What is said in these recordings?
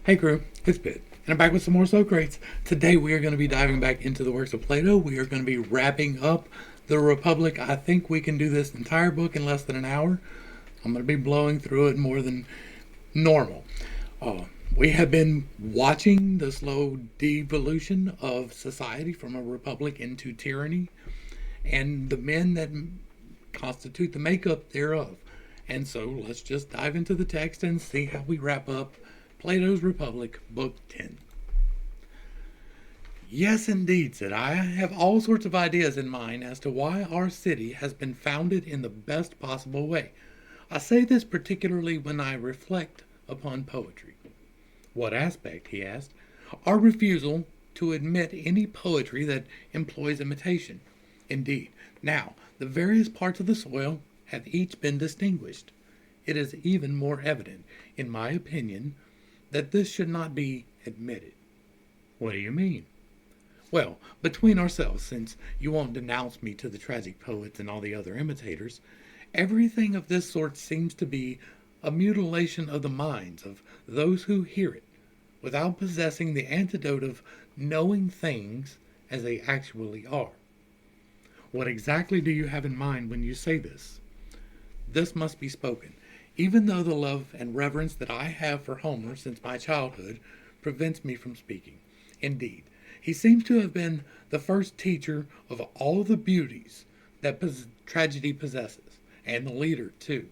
Hey crew, it's Pitt, and I'm back with some more Socrates. Today we are going to be diving back into the works of Plato. We are going to be wrapping up the Republic. I think we can do this entire book in less than an hour. I'm going to be blowing through it more than normal. Uh, we have been watching the slow devolution of society from a republic into tyranny, and the men that constitute the makeup thereof. And so let's just dive into the text and see how we wrap up Plato's Republic, Book 10. Yes, indeed, said I have all sorts of ideas in mind as to why our city has been founded in the best possible way. I say this particularly when I reflect upon poetry. What aspect, he asked. Our refusal to admit any poetry that employs imitation. Indeed, now, the various parts of the soil have each been distinguished. It is even more evident, in my opinion, that this should not be admitted. What do you mean? Well, between ourselves, since you won't denounce me to the tragic poets and all the other imitators, everything of this sort seems to be a mutilation of the minds of those who hear it, without possessing the antidote of knowing things as they actually are. What exactly do you have in mind when you say this? This must be spoken, even though the love and reverence that I have for Homer since my childhood prevents me from speaking. Indeed, he seems to have been the first teacher of all the beauties that tragedy possesses, and the leader, too.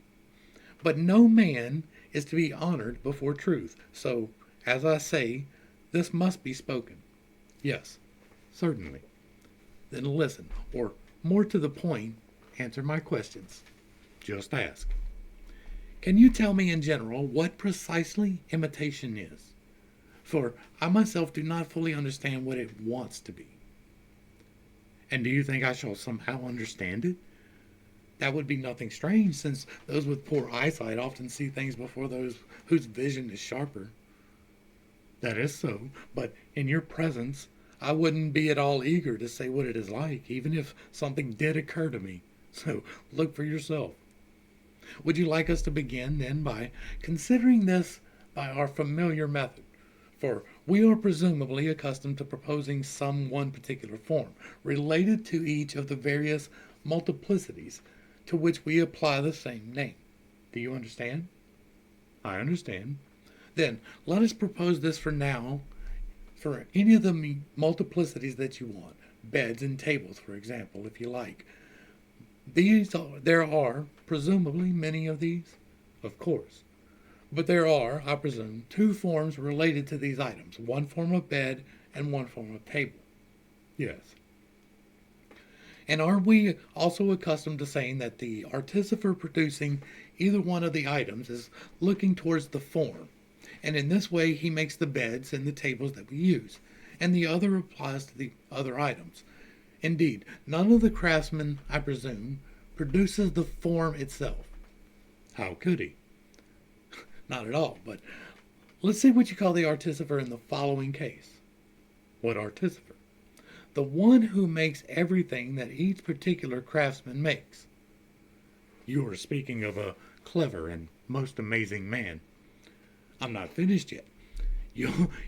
But no man is to be honored before truth, so, as I say, this must be spoken. Yes, certainly. Then listen, or more to the point, answer my questions. Just ask. Can you tell me in general what precisely imitation is? For I myself do not fully understand what it wants to be. And do you think I shall somehow understand it? That would be nothing strange, since those with poor eyesight often see things before those whose vision is sharper. That is so, but in your presence I wouldn't be at all eager to say what it is like, even if something did occur to me. So look for yourself. Would you like us to begin, then, by considering this by our familiar method? For we are presumably accustomed to proposing some one particular form, related to each of the various multiplicities to which we apply the same name. Do you understand? I understand. Then let us propose this for now, for any of the multiplicities that you want. Beds and tables, for example, if you like. There are, presumably, many of these? Of course. But there are, I presume, two forms related to these items, one form of bed and one form of table. Yes. And are we also accustomed to saying that the artificer producing either one of the items is looking towards the form, and in this way he makes the beds and the tables that we use, and the other applies to the other items? Indeed, none of the craftsmen, I presume, produces the form itself. How could he? Not at all, but let's see what you call the artificer in the following case. What artificer? The one who makes everything that each particular craftsman makes. You are speaking of a clever and most amazing man. I'm not finished yet.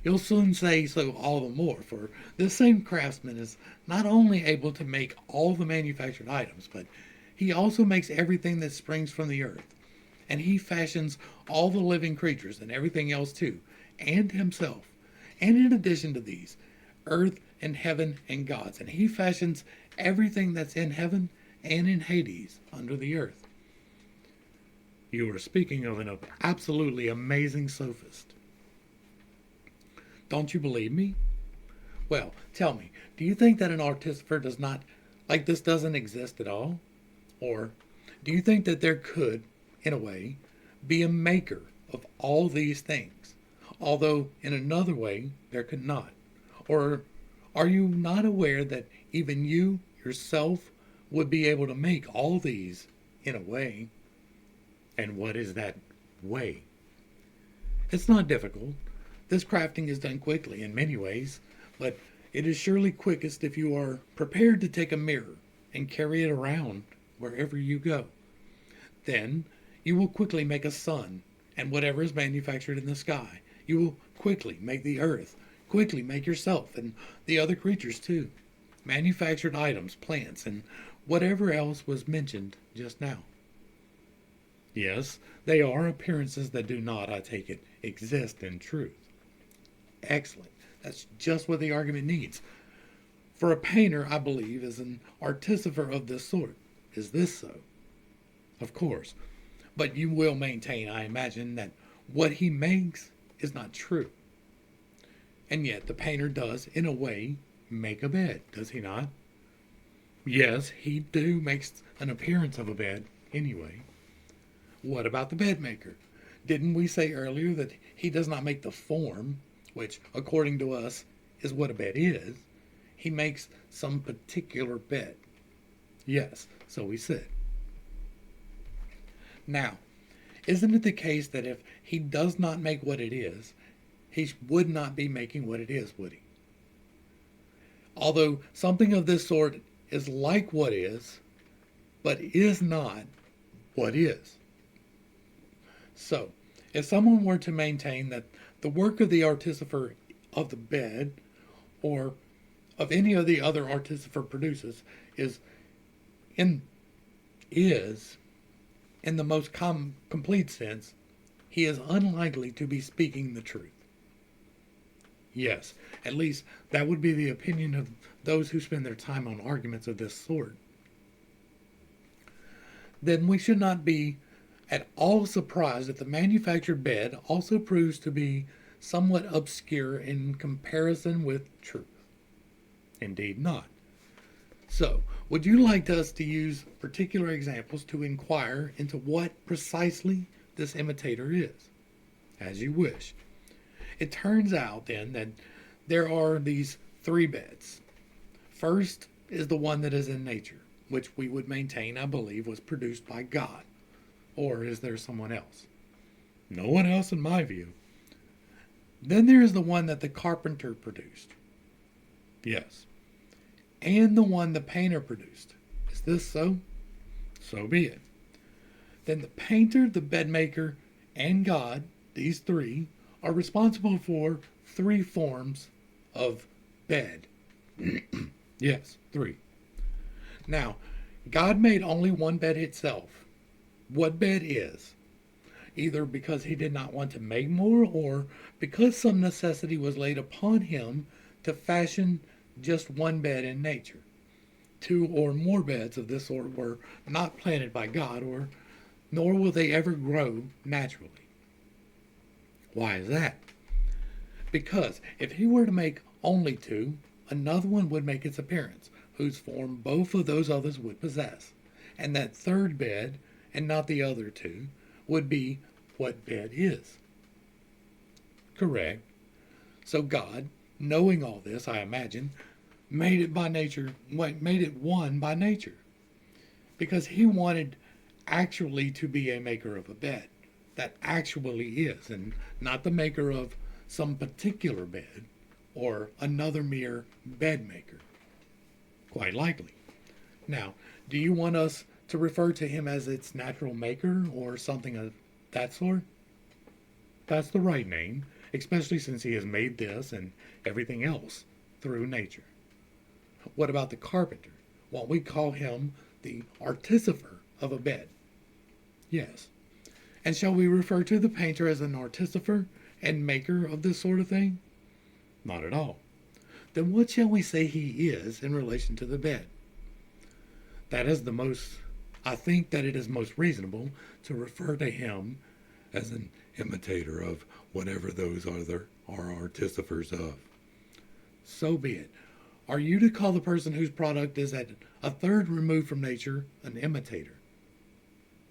You'll soon say so all the more, for this same craftsman is not only able to make all the manufactured items, but he also makes everything that springs from the earth. And he fashions all the living creatures and everything else too, and himself. And in addition to these, earth and heaven and gods. And he fashions everything that's in heaven and in Hades under the earth. You are speaking of an absolutely amazing sophist. Don't you believe me? Well, tell me, do you think that an artificer does not, like this, doesn't exist at all? Or do you think that there could, in a way, be a maker of all these things, although in another way there could not? Or are you not aware that even you yourself would be able to make all these in a way? And what is that way? It's not difficult. This crafting is done quickly in many ways, but it is surely quickest if you are prepared to take a mirror and carry it around wherever you go. Then you will quickly make a sun and whatever is manufactured in the sky, You will quickly make the earth, quickly make yourself and the other creatures too, manufactured items, plants, and whatever else was mentioned just now. Yes, they are appearances that do not, I take it, exist in truth. Excellent. That's just what the argument needs. For a painter, I believe, is an artificer of this sort. Is this so? Of course. But you will maintain, I imagine, that what he makes is not true. And yet the painter does, in a way, make a bed, does he not? Yes, he do makes an appearance of a bed, anyway. What about the bed maker? Didn't we say earlier that he does not make the form, which, according to us, is what a bed is? He makes some particular bed. Yes, so we said. Now, isn't it the case that if he does not make what it is, he would not be making what it is, would he? Although something of this sort is like what is, but is not what is. So, if someone were to maintain that the work of the artificer of the bed, or of any of the other artificer produces, in is in the most complete sense, he is unlikely to be speaking the truth. Yes, at least that would be the opinion of those who spend their time on arguments of this sort. Then we should not be at all surprised if the manufactured bed also proves to be somewhat obscure in comparison with truth. Indeed not. So, would you like us to use particular examples to inquire into what precisely this imitator is? As you wish. It turns out, then, that there are these three beds. First is the one that is in nature, which we would maintain, I believe, was produced by God. Or is there someone else? No one else in my view. Then there is the one that the carpenter produced. Yes. And the one the painter produced. Is this so? So be it. Then the painter, the bedmaker, and God, these three, are responsible for three forms of bed. Yes, three. Now, God made only one bed itself. What bed is? Either because he did not want to make more, or because some necessity was laid upon him to fashion just one bed in nature. Two or more beds of this sort were not planted by God, nor will they ever grow naturally. Why is that? Because if he were to make only two, another one would make its appearance, whose form both of those others would possess. And that third bed, and not the other two, would be what bed is. Correct. So God, knowing all this, I imagine, made it one by nature. Because he wanted actually to be a maker of a bed. That actually is, and not the maker of some particular bed, or another mere bed maker. Quite likely. Now, do you want us to refer to him as its natural maker, or something of that sort? That's the right name, especially since he has made this and everything else through nature. What about the carpenter? Won't we call him the artificer of a bed? Yes. And shall we refer to the painter as an artificer and maker of this sort of thing? Not at all. Then what shall we say he is in relation to the bed? I think that it is most reasonable to refer to him as an imitator of whatever those other are artificers of. So be it. Are you to call the person whose product is at a third removed from nature an imitator?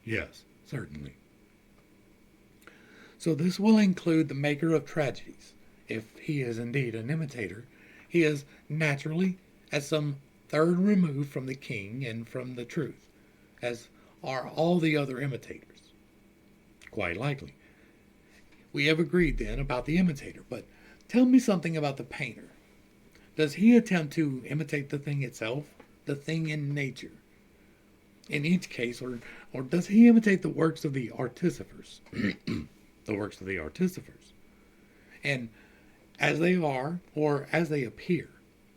Yes, certainly. So this will include the maker of tragedies. If he is indeed an imitator, he is naturally at some third removed from the king and from the truth, as are all the other imitators. Quite likely. We have agreed then about the imitator, but tell me something about the painter. Does he attempt to imitate the thing itself, the thing in nature? In each case, or does he imitate the works of the artificers? The works of the artificers. and as they are or as they appear.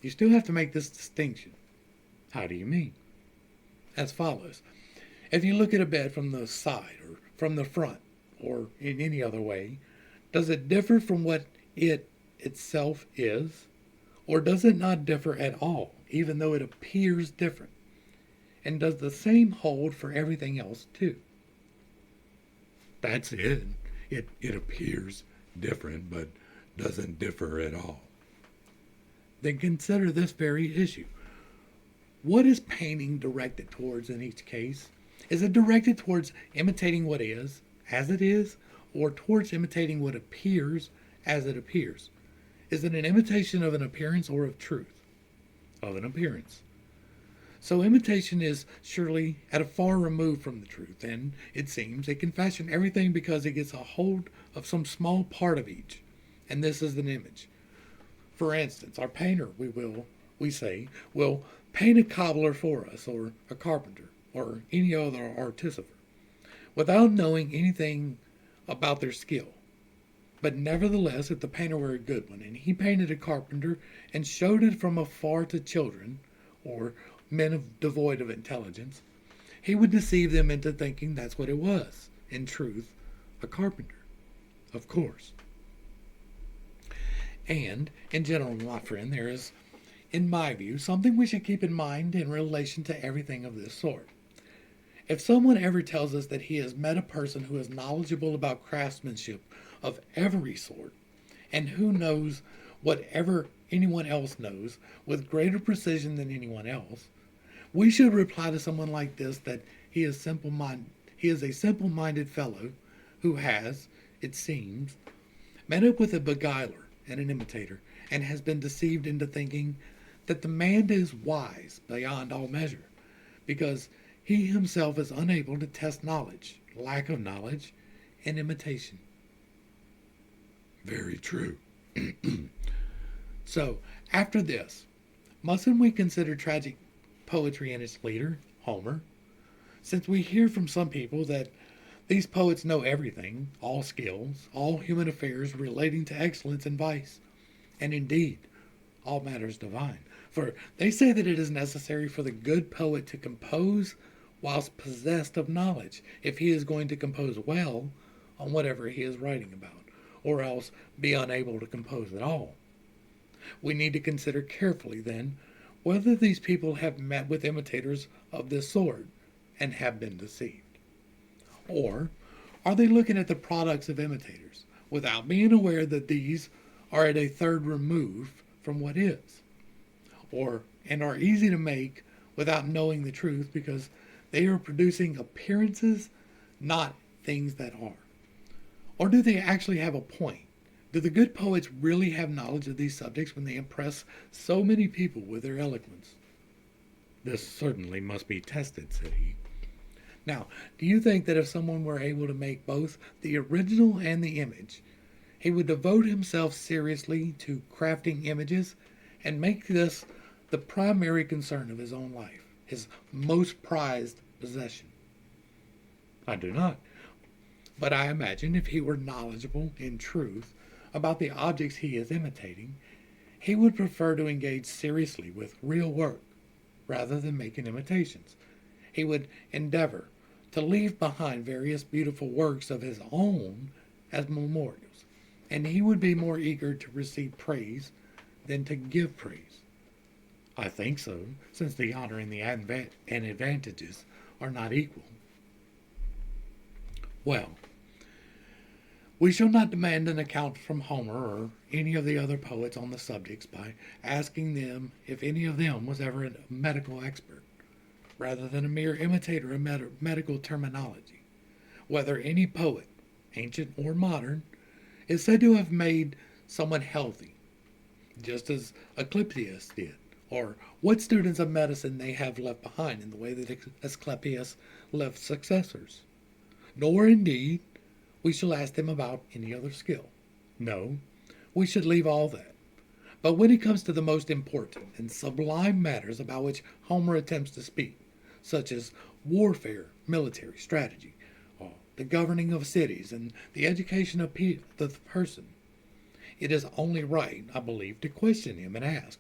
You still have to make this distinction. How do you mean? As follows. If you look at a bed from the side or from the front or in any other way, does it differ from what it itself is? Or does it not differ at all, even though it appears different? And does the same hold for everything else too? That's it. It appears different, but doesn't differ at all. Then consider this very issue. What is painting directed towards in each case? Is it directed towards imitating what is, as it is, or towards imitating what appears as it appears? Is it an imitation of an appearance or of truth? Of an appearance. So imitation is surely at a far remove from the truth, and it seems it can fashion everything because it gets a hold of some small part of each, and this is an image. For instance, our painter, we say, will paint a cobbler for us, or a carpenter, or any other artificer, without knowing anything about their skill. But nevertheless, if the painter were a good one, and he painted a carpenter and showed it from afar to children, or men devoid of intelligence, he would deceive them into thinking that's what it was, in truth, a carpenter. Of course. And, in general, my friend, there is, in my view, something we should keep in mind in relation to everything of this sort. If someone ever tells us that he has met a person who is knowledgeable about craftsmanship of every sort, and who knows whatever anyone else knows with greater precision than anyone else, we should reply to someone like this that he is a simple-minded fellow who has, it seems, met up with a beguiler and an imitator, and has been deceived into thinking that the man is wise beyond all measure, because he himself is unable to test knowledge, lack of knowledge, and imitation. Very true. So, after this, mustn't we consider tragic poetry and its leader, Homer? Since we hear from some people that these poets know everything, all skills, all human affairs relating to excellence and vice, and indeed, all matters divine. For they say that it is necessary for the good poet to compose whilst possessed of knowledge, if he is going to compose well on whatever he is writing about, or else be unable to compose at all. We need to consider carefully, then, whether these people have met with imitators of this sort and have been deceived. Or are they looking at the products of imitators without being aware that these are at a third remove from what is, and are easy to make without knowing the truth because they are producing appearances, not things that are? Or do they actually have a point? Do the good poets really have knowledge of these subjects when they impress so many people with their eloquence? This certainly must be tested, said he. Now, do you think that if someone were able to make both the original and the image, he would devote himself seriously to crafting images and make this the primary concern of his own life, his most prized possession? I do not. But I imagine if he were knowledgeable, in truth, about the objects he is imitating, he would prefer to engage seriously with real work rather than making imitations. He would endeavor to leave behind various beautiful works of his own as memorials, and he would be more eager to receive praise than to give praise. I think so, since the honor and the advantages are not equal. Well, we shall not demand an account from Homer or any of the other poets on the subjects by asking them if any of them was ever a medical expert, rather than a mere imitator of medical terminology. Whether any poet, ancient or modern, is said to have made someone healthy, just as Asclepius did, or what students of medicine they have left behind in the way that Asclepius left successors. Nor, indeed, we shall ask them about any other skill. No, we should leave all that. But when it comes to the most important and sublime matters about which Homer attempts to speak, such as warfare, military strategy, the governing of cities, and the education of the person, it is only right, I believe, to question him and ask,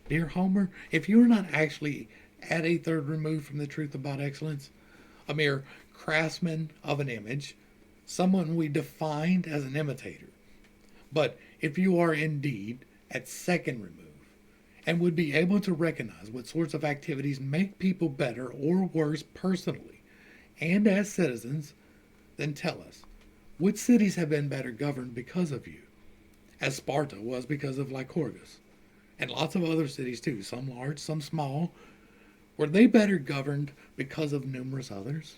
Dear Homer, if you are not actually at a third remove from the truth about excellence, a mere craftsman of an image, someone we defined as an imitator, but if you are indeed at second remove, and would be able to recognize what sorts of activities make people better or worse personally and as citizens, then tell us, which cities have been better governed because of you, as Sparta was because of Lycurgus, and lots of other cities too, some large, some small. Were they better governed because of numerous others?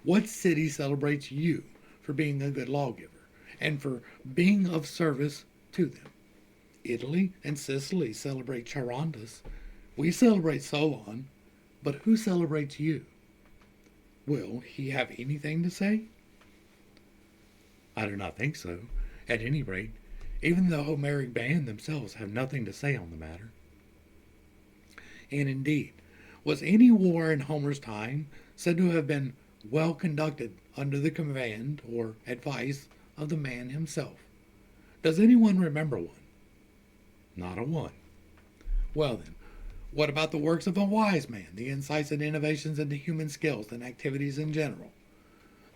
What city celebrates you for being a good lawgiver and for being of service to them? Italy and Sicily celebrate Charondas. We celebrate Solon, but who celebrates you? Will he have anything to say? I do not think so. At any rate, even the Homeric band themselves have nothing to say on the matter. And indeed, was any war in Homer's time said to have been well conducted under the command or advice of the man himself? Does anyone remember one? Not a one. Well then, what about the works of a wise man, the insights and innovations into human skills and activities in general?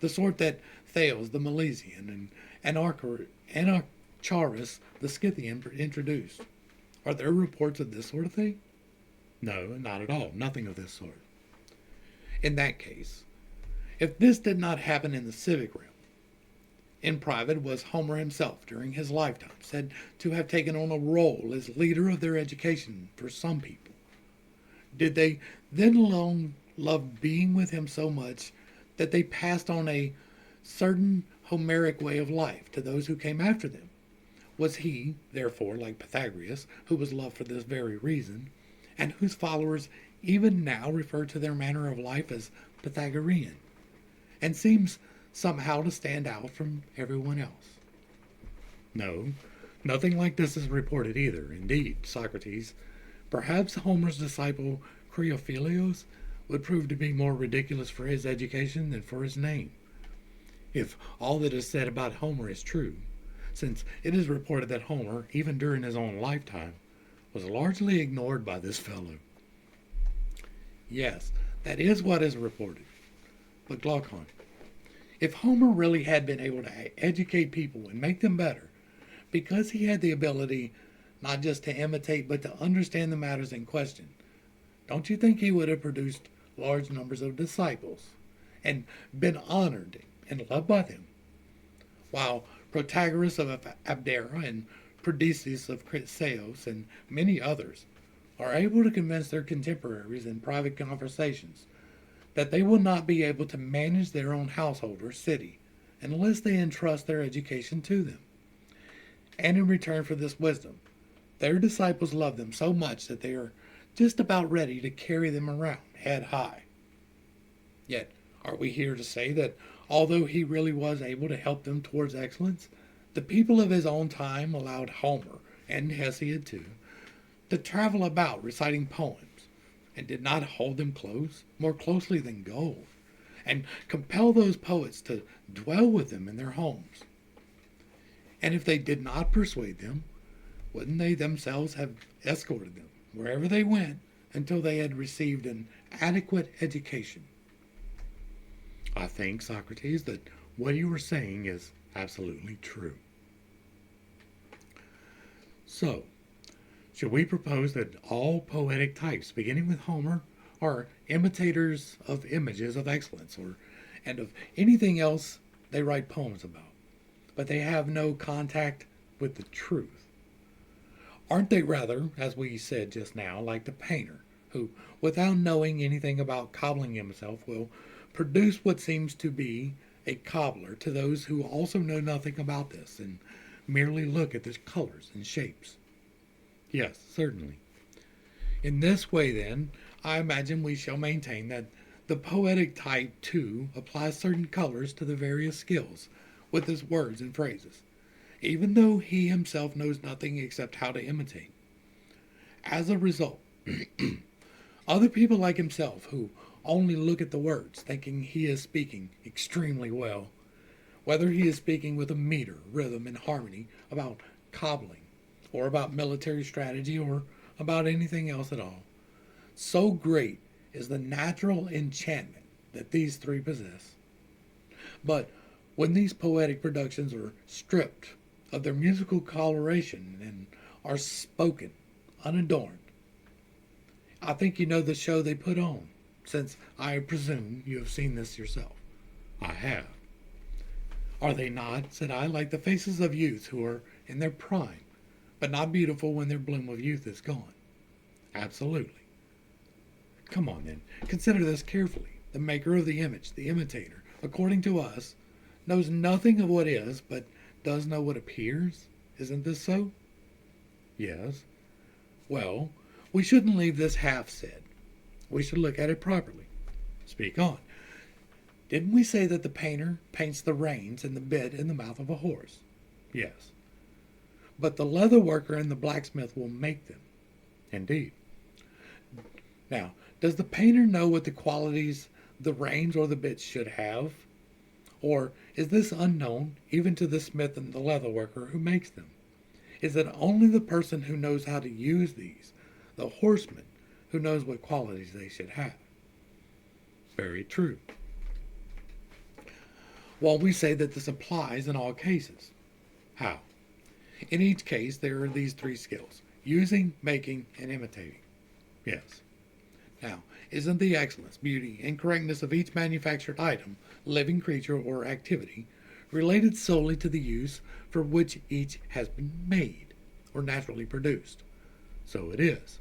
The sort that Thales the Milesian and Anacharus the Scythian introduced. Are there reports of this sort of thing? No, not at all. Nothing of this sort. In that case, if this did not happen in the civic realm, in private was Homer himself during his lifetime said to have taken on a role as leader of their education for some people. Did they then alone love being with him so much that they passed on a certain Homeric way of life to those who came after them? Was he, therefore, like Pythagoras, who was loved for this very reason, and whose followers even now refer to their manner of life as Pythagorean, and seems somehow to stand out from everyone else? No, nothing like this is reported either. Indeed, Socrates, perhaps Homer's disciple Creophilios would prove to be more ridiculous for his education than for his name, if all that is said about Homer is true, since it is reported that Homer, even during his own lifetime, was largely ignored by this fellow. Yes, that is what is reported. But Glaucon, if Homer really had been able to educate people and make them better, because he had the ability not just to imitate but to understand the matters in question, don't you think he would have produced large numbers of disciples and been honored and loved by them? While Protagoras of Abdera and Perdiccas of Chryseos and many others are able to convince their contemporaries in private conversations that they will not be able to manage their own household or city unless they entrust their education to them. And in return for this wisdom, their disciples love them so much that they are just about ready to carry them around head high. Yet, are we here to say that although he really was able to help them towards excellence, the people of his own time allowed Homer, and Hesiod too, to travel about reciting poems, and did not hold them close, more closely than gold, and compel those poets to dwell with them in their homes? And if they did not persuade them, wouldn't they themselves have escorted them wherever they went until they had received an adequate education? I think, Socrates, that what you are saying is absolutely true. So, should we propose that all poetic types, beginning with Homer, are imitators of images of excellence and of anything else they write poems about, but they have no contact with the truth? Aren't they rather, as we said just now, like the painter, who, without knowing anything about cobbling himself, will produce what seems to be a cobbler to those who also know nothing about this and merely look at the colors and shapes? Yes, certainly. In this way, then, I imagine we shall maintain that the poetic type, too, applies certain colors to the various skills with his words and phrases, even though he himself knows nothing except how to imitate. As a result, other people like himself, who only look at the words, thinking he is speaking extremely well, whether he is speaking with a meter, rhythm, and harmony about cobbling, or about military strategy, or about anything else at all. So great is the natural enchantment that these three possess. But when these poetic productions are stripped of their musical coloration and are spoken unadorned, I think you know the show they put on, since I presume you have seen this yourself. I have. Are they not, said I, like the faces of youth who are in their prime, but not beautiful when their bloom of youth is gone? Absolutely. Come on then, consider this carefully. The maker of the image, the imitator, according to us, knows nothing of what is, but does know what appears. Isn't this so? Yes. Well, we shouldn't leave this half said. We should look at it properly. Speak on. Didn't we say that the painter paints the reins and the bit in the mouth of a horse? Yes. But the leather worker and the blacksmith will make them. Indeed. Now, does the painter know what the qualities the reins or the bits should have? Or is this unknown even to the smith and the leather worker who makes them? Is it only the person who knows how to use these, the horseman, who knows what qualities they should have? Very true. Well, we say that this applies in all cases. How? In each case, there are these three skills: using, making, and imitating. Yes. Now, isn't the excellence, beauty, and correctness of each manufactured item, living creature, or activity related solely to the use for which each has been made, or naturally produced? So it is.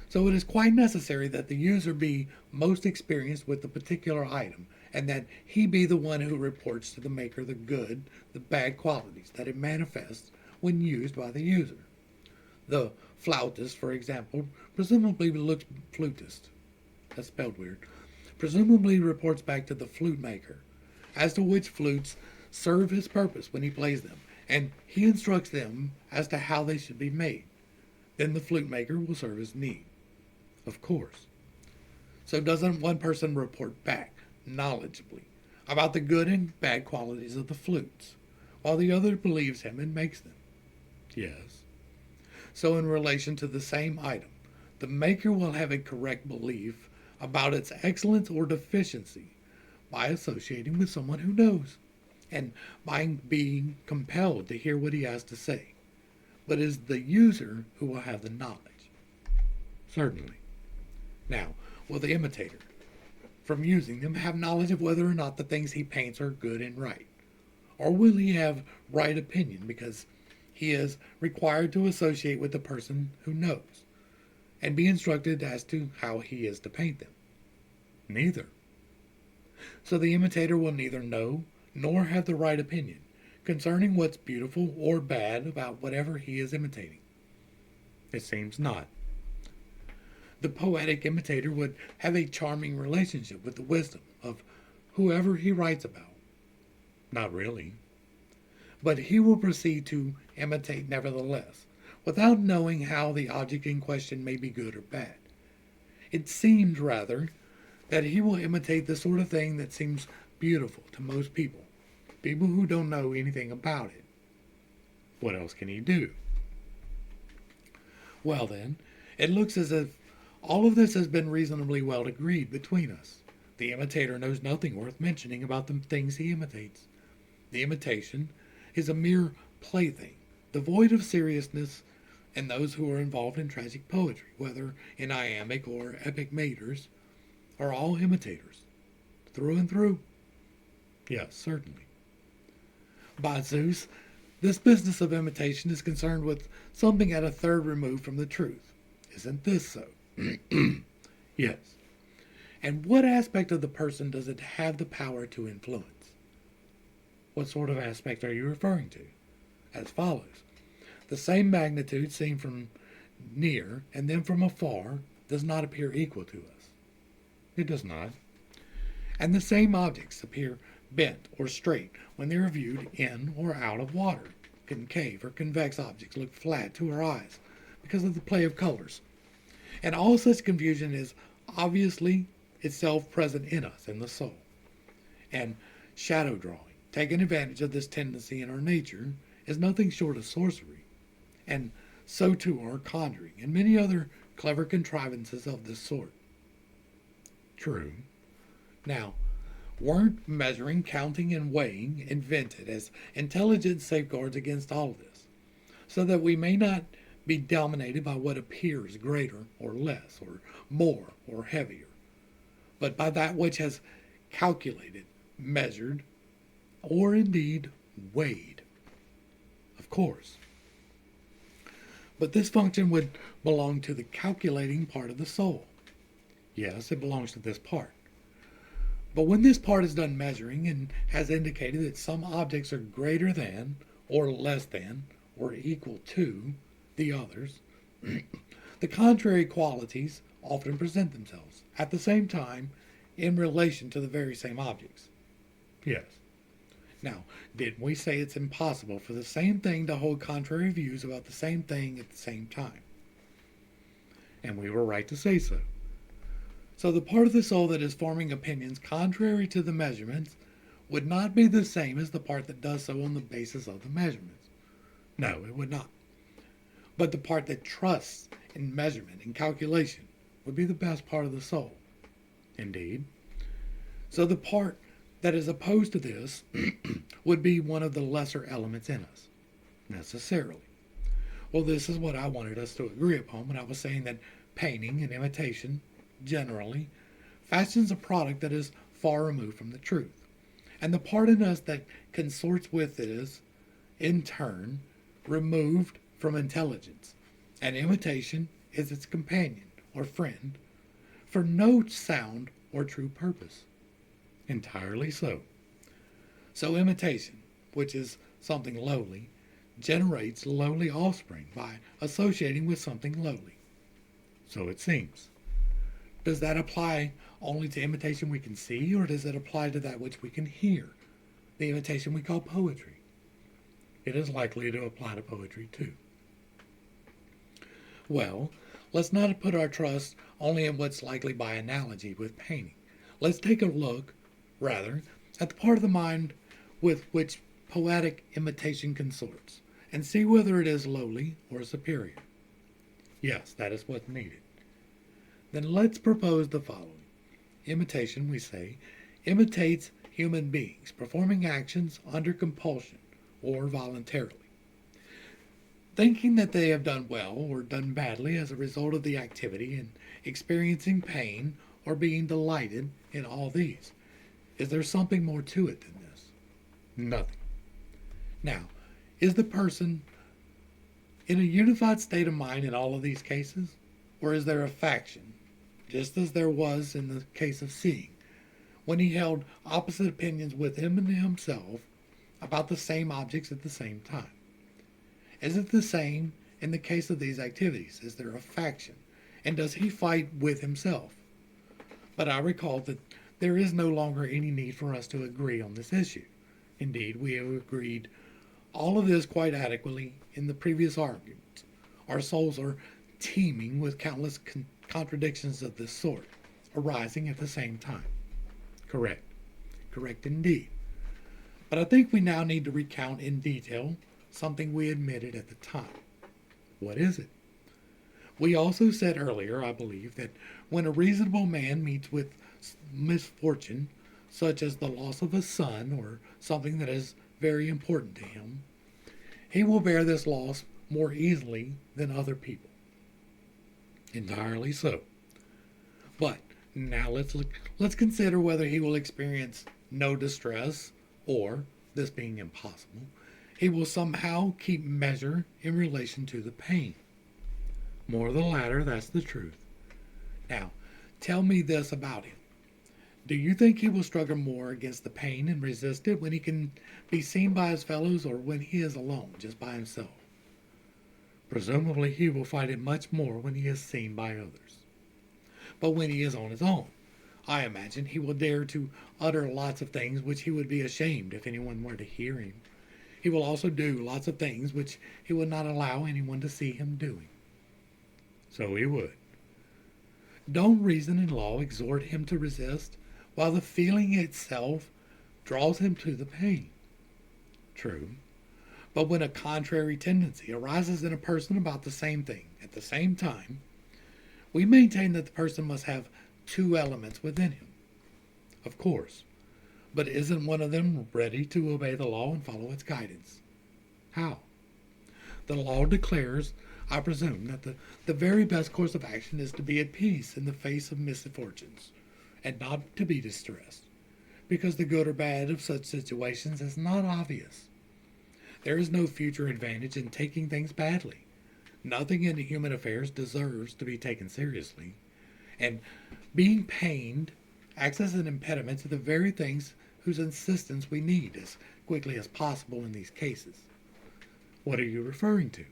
So it is quite necessary that the user be most experienced with the particular item, and that he be the one who reports to the maker the good, the bad qualities that it manifests when used by the user. The flautist, for example, presumably looks flutist. That's spelled weird. Presumably reports back to the flute maker as to which flutes serve his purpose when he plays them, and he instructs them as to how they should be made. Then the flute maker will serve his need. Of course. So doesn't one person report back knowledgeably about the good and bad qualities of the flutes, while the other believes him and makes them? Yes. So in relation to the same item, the maker will have a correct belief about its excellence or deficiency by associating with someone who knows, and by being compelled to hear what he has to say. But it is the user who will have the knowledge. Certainly. Now, will the imitator, from using them, have knowledge of whether or not the things he paints are good and right? Or will he have right opinion because he is required to associate with the person who knows, and be instructed as to how he is to paint them? Neither. So the imitator will neither know nor have the right opinion concerning what's beautiful or bad about whatever he is imitating. It seems not. The poetic imitator would have a charming relationship with the wisdom of whoever he writes about. Not really. But he will proceed to imitate nevertheless, without knowing how the object in question may be good or bad. It seems, rather, that he will imitate the sort of thing that seems beautiful to most people who don't know anything about it. What else can he do? Well then, it looks as if all of this has been reasonably well agreed between us. The imitator knows nothing worth mentioning about the things he imitates. The imitation is a mere plaything, devoid of seriousness, and those who are involved in tragic poetry, whether in iambic or epic meters, are all imitators, through and through. Yes, certainly. By Zeus, this business of imitation is concerned with something at a third remove from the truth. Isn't this so? Yes. And what aspect of the person does it have the power to influence? What sort of aspect are you referring to? As follows. The same magnitude seen from near and then from afar does not appear equal to us. It does not. And the same objects appear bent or straight when they are viewed in or out of water. Concave or convex objects look flat to our eyes because of the play of colors. And all such confusion is obviously itself present in us, in the soul. And shadow drawing, Taking advantage of this tendency in our nature is nothing short of sorcery, and so too are conjuring and many other clever contrivances of this sort. True. Now, weren't measuring, counting, and weighing invented as intelligent safeguards against all of this, so that we may not be dominated by what appears greater or less, or more or heavier, but by that which has calculated, measured, or indeed weighed? Of course. But this function would belong to the calculating part of the soul. Yes, it belongs to this part. But when this part is done measuring and has indicated that some objects are greater than, or less than, or equal to the others, the contrary qualities often present themselves at the same time in relation to the very same objects. Yes. Now, didn't we say it's impossible for the same thing to hold contrary views about the same thing at the same time? And we were right to say so. So the part of the soul that is forming opinions contrary to the measurements would not be the same as the part that does so on the basis of the measurements. No, it would not. But the part that trusts in measurement and calculation would be the best part of the soul. Indeed. So the part that is opposed to this would be one of the lesser elements in us, necessarily. Well, this is what I wanted us to agree upon when I was saying that painting and imitation, generally, fashions a product that is far removed from the truth. And the part in us that consorts with it is, in turn, removed from intelligence. And imitation is its companion or friend for no sound or true purpose. Entirely so. So imitation, which is something lowly, generates lowly offspring by associating with something lowly. So it seems. Does that apply only to imitation we can see, or does it apply to that which we can hear, the imitation we call poetry? It is likely to apply to poetry too. Well, let's not put our trust only in what's likely by analogy with painting. Let's take a look, rather, at the part of the mind with which poetic imitation consorts, and see whether it is lowly or superior. Yes, that is what's needed. Then let's propose the following. Imitation, we say, imitates human beings, performing actions under compulsion or voluntarily, thinking that they have done well or done badly as a result of the activity, and experiencing pain or being delighted in all these. Is there something more to it than this? Nothing. Now, is the person in a unified state of mind in all of these cases? Or is there a faction, just as there was in the case of seeing, when he held opposite opinions with him and himself about the same objects at the same time? Is it the same in the case of these activities? Is there a faction? And does he fight with himself? But I recall that there is no longer any need for us to agree on this issue. Indeed, we have agreed all of this quite adequately in the previous arguments. Our souls are teeming with countless contradictions of this sort, arising at the same time. Correct. Correct indeed. But I think we now need to recount in detail something we admitted at the time. What is it? We also said earlier, I believe, that when a reasonable man meets with misfortune, such as the loss of a son or something that is very important to him, he will bear this loss more easily than other people. Entirely so. But now let's consider whether he will experience no distress, or, this being impossible, he will somehow keep measure in relation to the pain. More the latter, that's the truth. Now, tell me this about him. Do you think he will struggle more against the pain and resist it when he can be seen by his fellows, or when he is alone, just by himself? Presumably he will fight it much more when he is seen by others. But when he is on his own, I imagine he will dare to utter lots of things which he would be ashamed if anyone were to hear him. He will also do lots of things which he would not allow anyone to see him doing. So he would. Don't reason and law exhort him to resist, while the feeling itself draws him to the pain? True. But when a contrary tendency arises in a person about the same thing at the same time, we maintain that the person must have two elements within him. Of course. But isn't one of them ready to obey the law and follow its guidance? How? The law declares, I presume, that the very best course of action is to be at peace in the face of misfortunes, and not to be distressed, because the good or bad of such situations is not obvious. There is no future advantage in taking things badly. Nothing in human affairs deserves to be taken seriously, and being pained acts as an impediment to the very things whose assistance we need as quickly as possible in these cases. What are you referring to?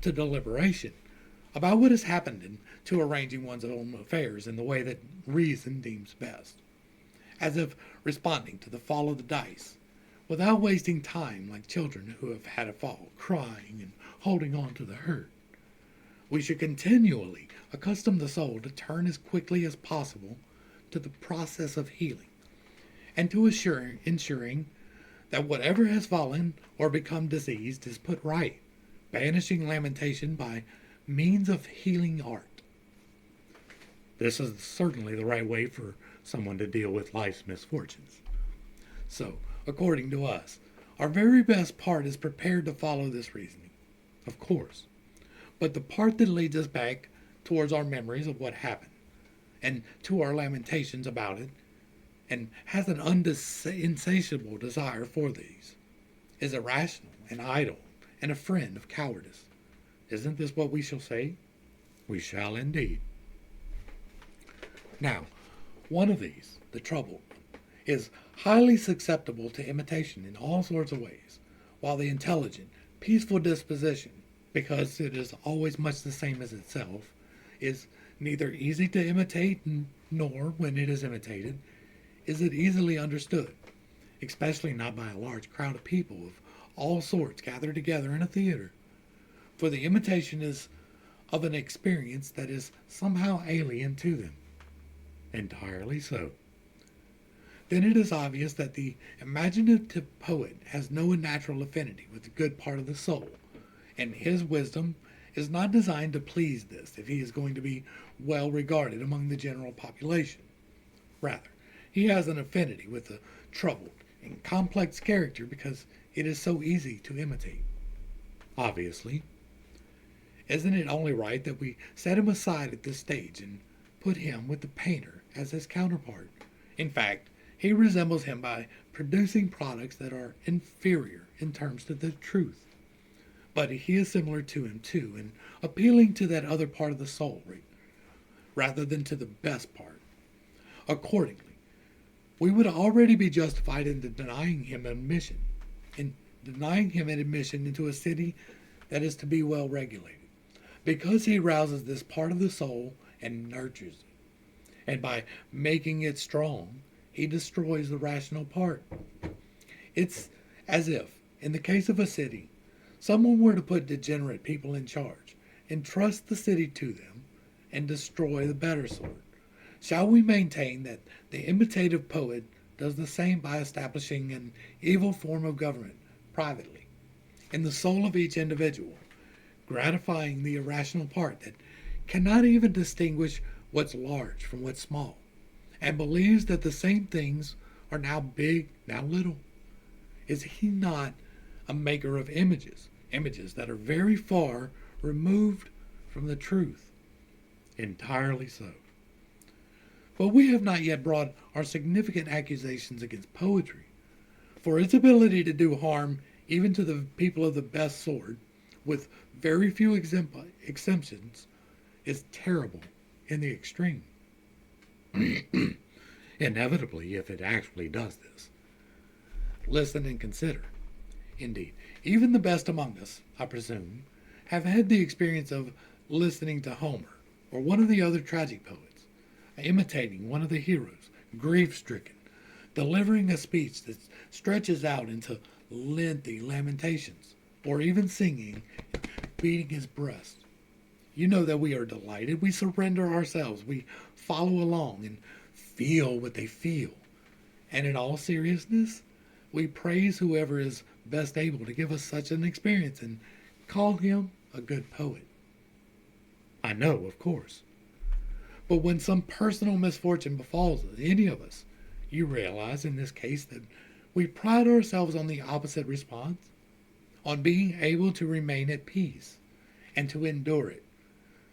To deliberation about what has happened and to arranging one's own affairs in the way that reason deems best, as if responding to the fall of the dice, without wasting time like children who have had a fall, crying and holding on to the hurt. We should continually accustom the soul to turn as quickly as possible to the process of healing, and to ensuring that whatever has fallen or become diseased is put right, banishing lamentation by means of healing art. This is certainly the right way for someone to deal with life's misfortunes. So, according to us, our very best part is prepared to follow this reasoning, of course, but the part that leads us back towards our memories of what happened, and to our lamentations about it, and has an insatiable desire for these, is irrational and idle and a friend of cowardice. Isn't this what we shall say? We shall indeed. Now, one of these, the troubled, is highly susceptible to imitation in all sorts of ways, while the intelligent, peaceful disposition, because it is always much the same as itself, is neither easy to imitate, nor, when it is imitated, is it easily understood, especially not by a large crowd of people of all sorts gathered together in a theater. For the imitation is of an experience that is somehow alien to them. Entirely so. Then it is obvious that the imaginative poet has no natural affinity with the good part of the soul, and his wisdom is not designed to please this if he is going to be well regarded among the general population. Rather, he has an affinity with the troubled and complex character because it is so easy to imitate. Obviously. Isn't it only right that we set him aside at this stage and put him with the painter as his counterpart? In fact, he resembles him by producing products that are inferior in terms to the truth. But he is similar to him too, in appealing to that other part of the soul rather than to the best part. Accordingly, we would already be justified in denying him admission into a city that is to be well regulated, because he rouses this part of the soul and nurtures it, and by making it strong, he destroys the rational part. It's as if, in the case of a city, someone were to put degenerate people in charge, entrust the city to them, and destroy the better sort. Shall we maintain that the imitative poet does the same by establishing an evil form of government privately, in the soul of each individual, gratifying the irrational part that cannot even distinguish what's large from what's small, and believes that the same things are now big, now little? Is he not a maker of images that are very far removed from the truth? Entirely so. But we have not yet brought our significant accusations against poetry, for its ability to do harm even to the people of the best sort, with very few exemptions, is terrible in the extreme. Inevitably, if it actually does this. Listen and consider. Indeed, even the best among us, I presume, have had the experience of listening to Homer or one of the other tragic poets, imitating one of the heroes, grief-stricken, delivering a speech that stretches out into lengthy lamentations, or even singing, beating his breast. You know that we are delighted. We surrender ourselves. We follow along and feel what they feel. And in all seriousness, we praise whoever is best able to give us such an experience and call him a good poet? I know, of course. But when some personal misfortune befalls any of us, you realize in this case that we pride ourselves on the opposite response, on being able to remain at peace and to endure it,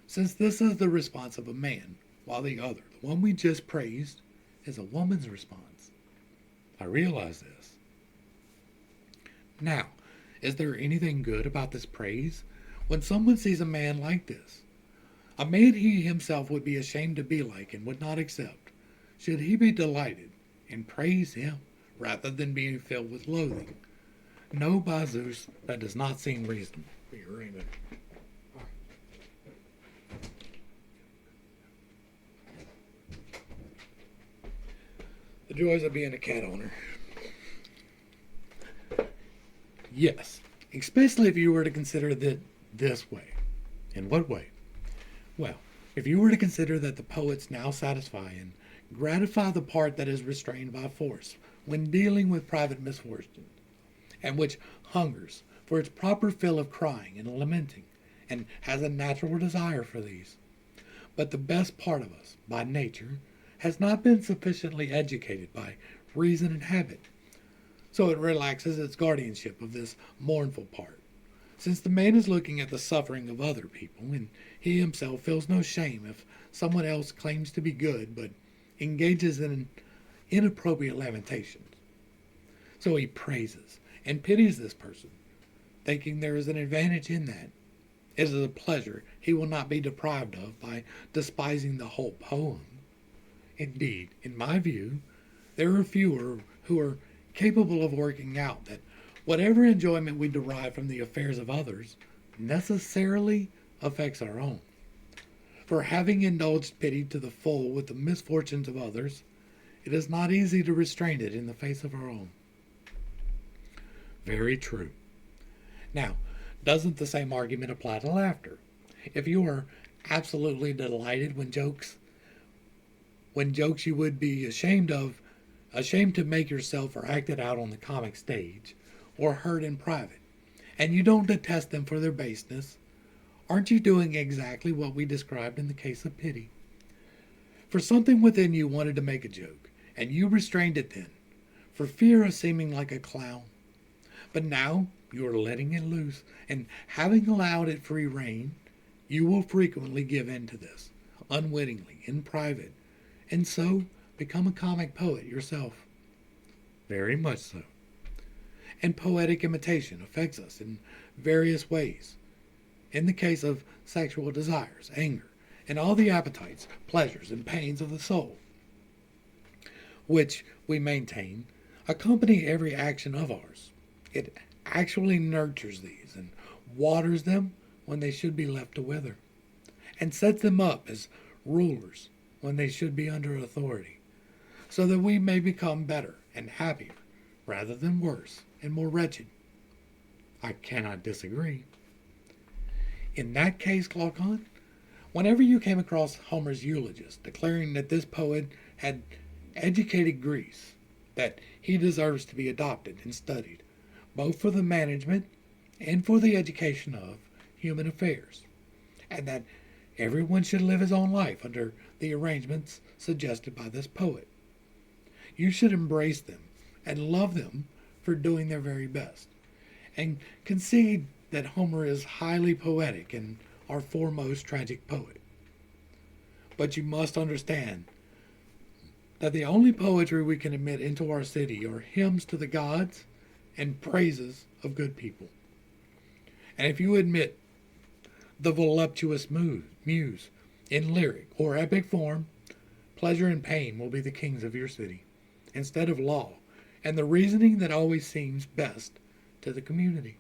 since this is the response of a man, while the other, the one we just praised, is a woman's response. I realize this. Now, is there anything good about this praise? When someone sees a man like this, a man he himself would be ashamed to be like and would not accept, should he be delighted and praise him rather than being filled with loathing? No, by Zeus, that does not seem reasonable. Raymond. The joys of being a cat owner. Yes, especially if you were to consider that this way. In what way? Well, if you were to consider that the poets now satisfy and gratify the part that is restrained by force when dealing with private misfortune, and which hungers for its proper fill of crying and lamenting, and has a natural desire for these. But the best part of us, by nature, has not been sufficiently educated by reason and habit, so it relaxes its guardianship of this mournful part. Since the man is looking at the suffering of other people, and he himself feels no shame if someone else claims to be good, but engages in inappropriate lamentations. So he praises and pities this person, thinking there is an advantage in that. It is a pleasure he will not be deprived of by despising the whole poem. Indeed, in my view, there are fewer who are capable of working out that whatever enjoyment we derive from the affairs of others necessarily affects our own. For having indulged pity to the full with the misfortunes of others, it is not easy to restrain it in the face of our own. Very true. Now, doesn't the same argument apply to laughter? If you are absolutely delighted when jokes you would be ashamed to make yourself or act it out on the comic stage, or heard in private, and you don't detest them for their baseness, aren't you doing exactly what we described in the case of pity? For something within you wanted to make a joke, and you restrained it then, for fear of seeming like a clown. But now you are letting it loose, and having allowed it free rein, you will frequently give in to this, unwittingly, in private, and so become a comic poet yourself. Very much so. And poetic imitation affects us in various ways. In the case of sexual desires, anger, and all the appetites, pleasures, and pains of the soul, which we maintain accompany every action of ours. It actually nurtures these and waters them when they should be left to wither, and sets them up as rulers when they should be under authority, so that we may become better and happier rather than worse and more wretched. I cannot disagree. In that case, Glaucon, whenever you came across Homer's eulogist declaring that this poet had educated Greece, that he deserves to be adopted and studied, both for the management and for the education of human affairs, and that everyone should live his own life under the arrangements suggested by this poet, you should embrace them and love them for doing their very best, and concede that Homer is highly poetic and our foremost tragic poet. But you must understand that the only poetry we can admit into our city are hymns to the gods and praises of good people. And if you admit the voluptuous muse in lyric or epic form, pleasure and pain will be the kings of your city, instead of law and the reasoning that always seems best to the community.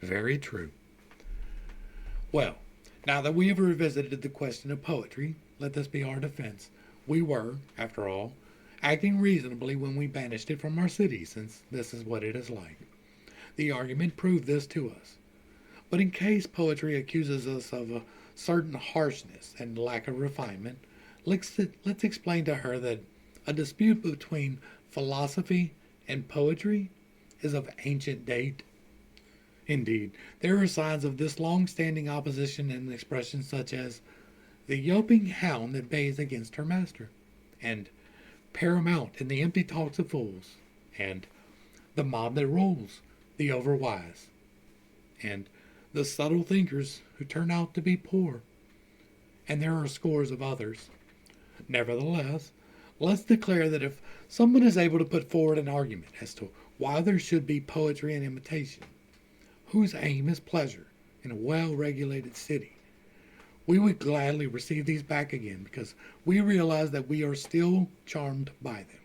Very true. Well, now that we have revisited the question of poetry, let this be our defense. We were, after all, acting reasonably when we banished it from our city, since this is what it is like. The argument proved this to us. But in case poetry accuses us of a certain harshness and lack of refinement, let's explain to her that a dispute between philosophy and poetry is of ancient date. Indeed, there are signs of this long-standing opposition in expressions such as the yelping hound that bays against her master, and paramount in the empty talks of fools, and the mob that rules, the overwise, and the subtle thinkers who turn out to be poor, and there are scores of others. Nevertheless, let's declare that if someone is able to put forward an argument as to why there should be poetry and imitation, whose aim is pleasure in a well-regulated city, we would gladly receive these back again because we realize that we are still charmed by them.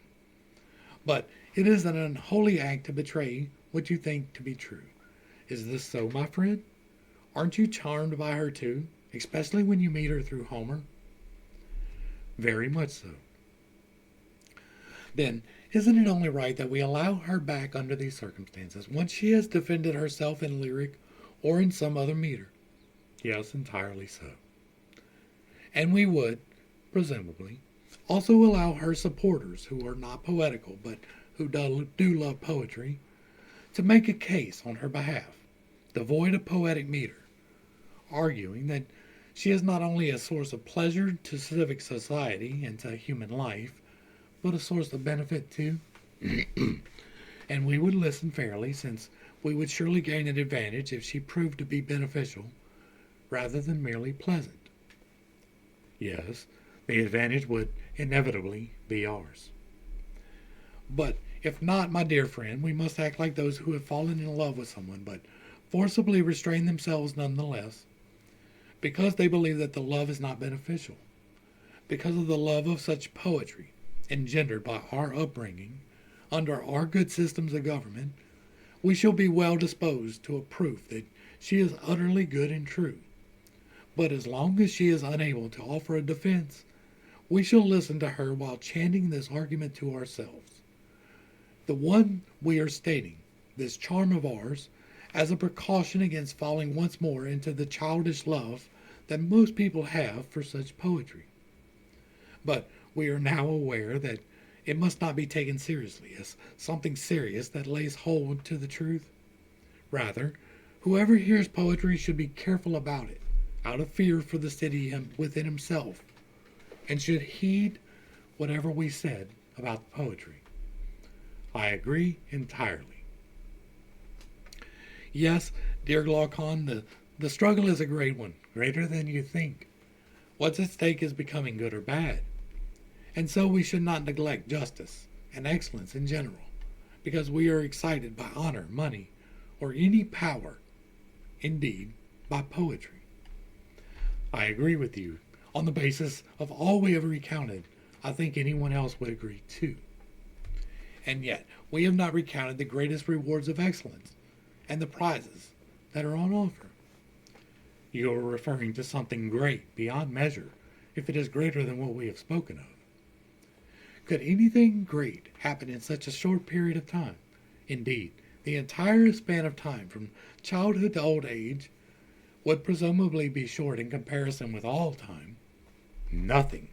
But it is an unholy act to betray what you think to be true. Is this so, my friend? Aren't you charmed by her too, especially when you meet her through Homer? Very much so. Then, isn't it only right that we allow her back under these circumstances, once she has defended herself in lyric or in some other meter? Yes, entirely so. And we would, presumably, also allow her supporters, who are not poetical but who do love poetry, to make a case on her behalf, devoid of poetic meter, arguing that she is not only a source of pleasure to civic society and to human life, but a source of benefit too. And we would listen fairly, since we would surely gain an advantage if she proved to be beneficial rather than merely pleasant. Yes, the advantage would inevitably be ours. But if not, my dear friend, we must act like those who have fallen in love with someone, but forcibly restrain themselves nonetheless, because they believe that the love is not beneficial, because of the love of such poetry engendered by our upbringing, under our good systems of government, we shall be well disposed to a proof that she is utterly good and true. But as long as she is unable to offer a defense, we shall listen to her while chanting this argument to ourselves. The one we are stating, this charm of ours, as a precaution against falling once more into the childish love that most people have for such poetry. But we are now aware that it must not be taken seriously as something serious that lays hold to the truth. Rather, whoever hears poetry should be careful about it, out of fear for the city within himself, and should heed whatever we said about poetry. I agree entirely. Yes, dear Glaucon, the struggle is a great one, greater than you think. What's at stake is becoming good or bad. And so we should not neglect justice and excellence in general, because we are excited by honor, money, or any power, indeed, by poetry. I agree with you. On the basis of all we have recounted, I think anyone else would agree too. And yet, we have not recounted the greatest rewards of excellence and the prizes that are on offer. You are referring to something great beyond measure, if it is greater than what we have spoken of. Could anything great happen in such a short period of time? Indeed, the entire span of time from childhood to old age would presumably be short in comparison with all time. Nothing.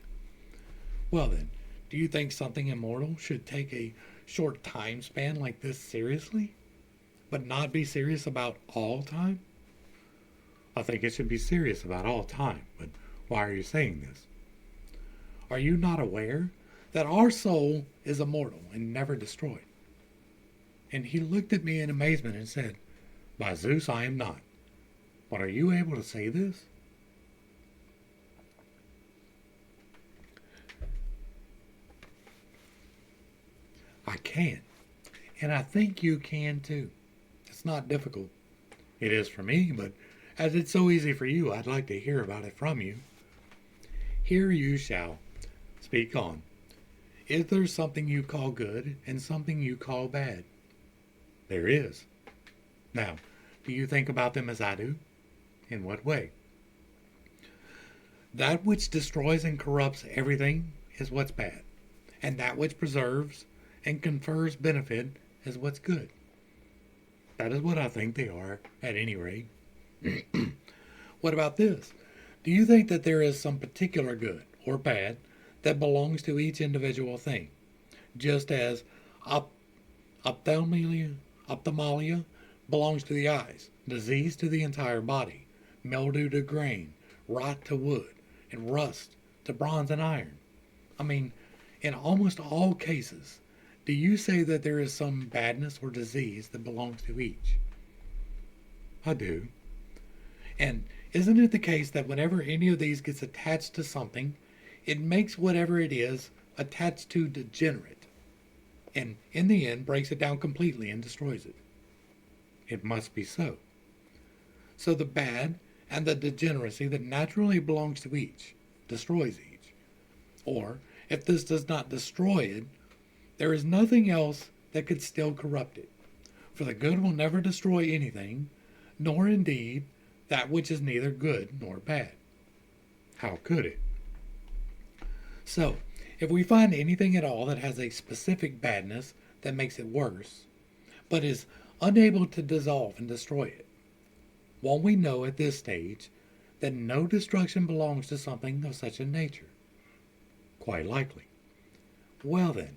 Well then, do you think something immortal should take a short time span like this seriously, but not be serious about all time? I think it should be serious about all time, but why are you saying this? Are you not aware that our soul is immortal and never destroyed? And he looked at me in amazement and said, By Zeus, I am not. But are you able to say this? I can. And I think you can too. It's not difficult. It is for me, but as it's so easy for you, I'd like to hear about it from you. Here you shall. Speak on. Is there something you call good and something you call bad? There is. Now, do you think about them as I do? In what way? That which destroys and corrupts everything is what's bad, and that which preserves and confers benefit is what's good. That is what I think they are, at any rate. What about this? Do you think that there is some particular good or bad that belongs to each individual thing, just as astoundingly Ophthalmia belongs to the eyes, disease to the entire body, mildew to grain, rot to wood, and rust to bronze and iron. I mean, in almost all cases, do you say that there is some badness or disease that belongs to each? I do. And isn't it the case that whenever any of these gets attached to something, it makes whatever it is attached to degenerate, and in the end breaks it down completely and destroys it? It must be so. So the bad and the degeneracy that naturally belongs to each destroys each. Or, if this does not destroy it, there is nothing else that could still corrupt it. For the good will never destroy anything, nor indeed that which is neither good nor bad. How could it? So, if we find anything at all that has a specific badness that makes it worse, but is unable to dissolve and destroy it, won't we know at this stage that no destruction belongs to something of such a nature? Quite likely. Well then,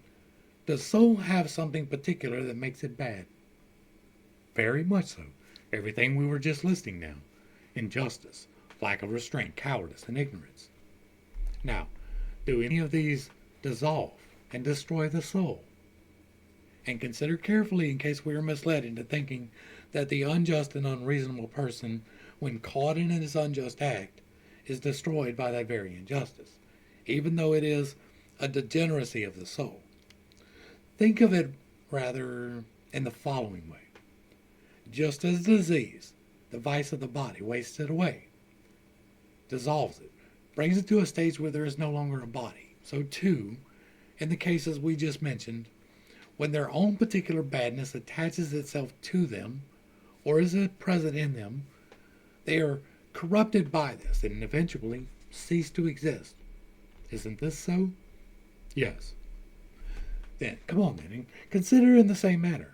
does soul have something particular that makes it bad? Very much so. Everything we were just listing now. Injustice, lack of restraint, cowardice, and ignorance. Now, do any of these dissolve and destroy the soul? And consider carefully in case we are misled into thinking that the unjust and unreasonable person, when caught in his unjust act, is destroyed by that very injustice, even though it is a degeneracy of the soul. Think of it rather in the following way. Just as disease, the vice of the body, wastes it away, dissolves it, brings it to a stage where there is no longer a body, so too, in the cases we just mentioned, when their own particular badness attaches itself to them, or is present in them, they are corrupted by this and eventually cease to exist. Isn't this so? Yes. Then, come on then, and consider in the same manner.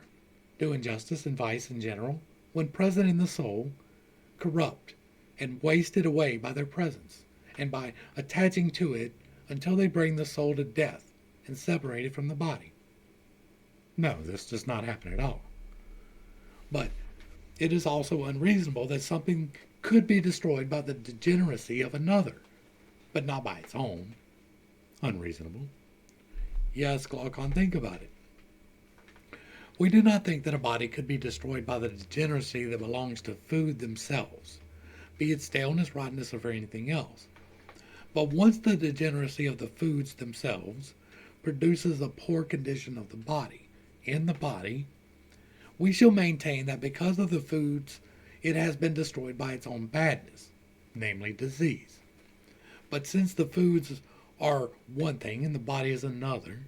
Do injustice and vice in general, when present in the soul, corrupt and waste it away by their presence, and by attaching to it until they bring the soul to death and separate it from the body? No, this does not happen at all. But it is also unreasonable that something could be destroyed by the degeneracy of another, but not by its own. Unreasonable. Yes, Glaucon, think about it. We do not think that a body could be destroyed by the degeneracy that belongs to food themselves, be it staleness, rottenness, or anything else. But once the degeneracy of the foods themselves produces a poor condition of the body, in the body, we shall maintain that because of the foods it has been destroyed by its own badness, namely disease. But since the foods are one thing and the body is another,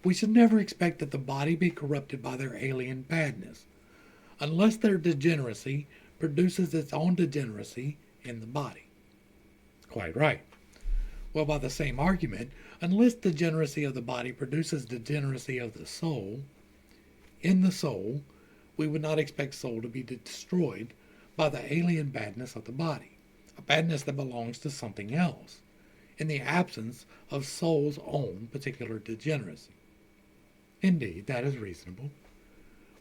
we should never expect that the body be corrupted by their alien badness, unless their degeneracy produces its own degeneracy in the body. Quite right. Well, by the same argument, unless the degeneracy of the body produces degeneracy of the soul, in the soul, we would not expect soul to be destroyed by the alien badness of the body, a badness that belongs to something else, in the absence of soul's own particular degeneracy. Indeed, that is reasonable.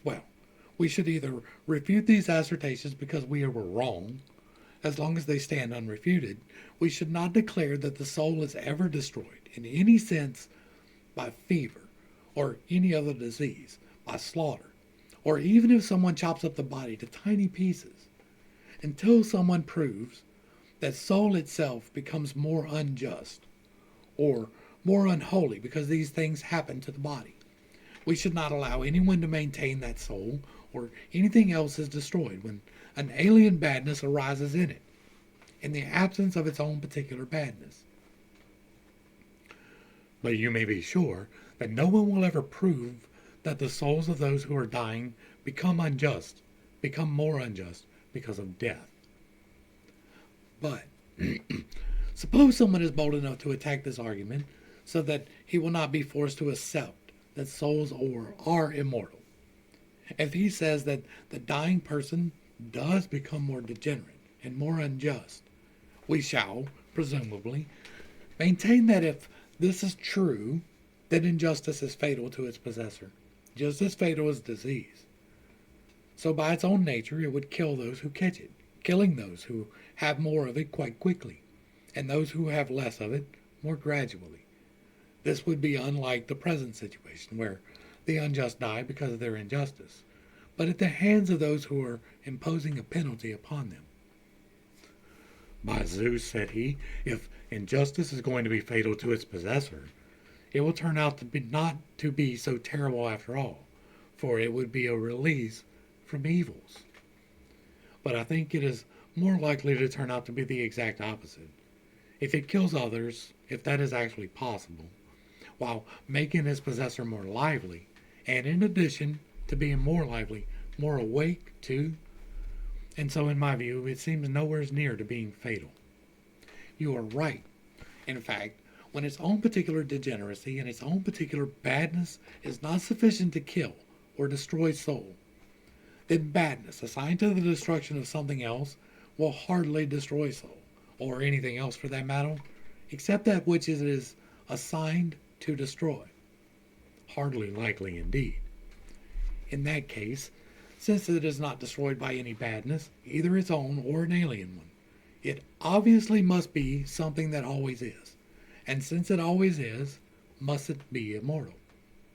Well, we should either refute these assertions because we were wrong. As long as they stand unrefuted, we should not declare that the soul is ever destroyed in any sense by fever or any other disease, by slaughter, or even if someone chops up the body to tiny pieces, until someone proves that soul itself becomes more unjust or more unholy because these things happen to the body. We should not allow anyone to maintain that soul or anything else is destroyed when an alien badness arises in it, in the absence of its own particular badness. But you may be sure that no one will ever prove that the souls of those who are dying become more unjust because of death. But suppose someone is bold enough to attack this argument so that he will not be forced to accept that souls are immortal. If he says that the dying person does become more degenerate and more unjust, we shall, presumably, maintain that if this is true, then injustice is fatal to its possessor, just as fatal as disease. So by its own nature, it would kill those who catch it, killing those who have more of it quite quickly, and those who have less of it more gradually. This would be unlike the present situation, where the unjust die because of their injustice, but at the hands of those who are imposing a penalty upon them. By Zeus, said he, if injustice is going to be fatal to its possessor, it will turn out to be not to be so terrible after all, for it would be a release from evils. But I think it is more likely to turn out to be the exact opposite. If it kills others, if that is actually possible, while making its possessor more lively, and in addition to being more lively, more awake too, and so in my view, it seems nowhere near to being fatal. You are right. In fact, when its own particular degeneracy and its own particular badness is not sufficient to kill or destroy soul, then badness assigned to the destruction of something else will hardly destroy soul, or anything else for that matter, except that which it is assigned to destroy. Hardly likely indeed. In that case, since it is not destroyed by any badness, either its own or an alien one, it obviously must be something that always is. And since it always is, must it be immortal?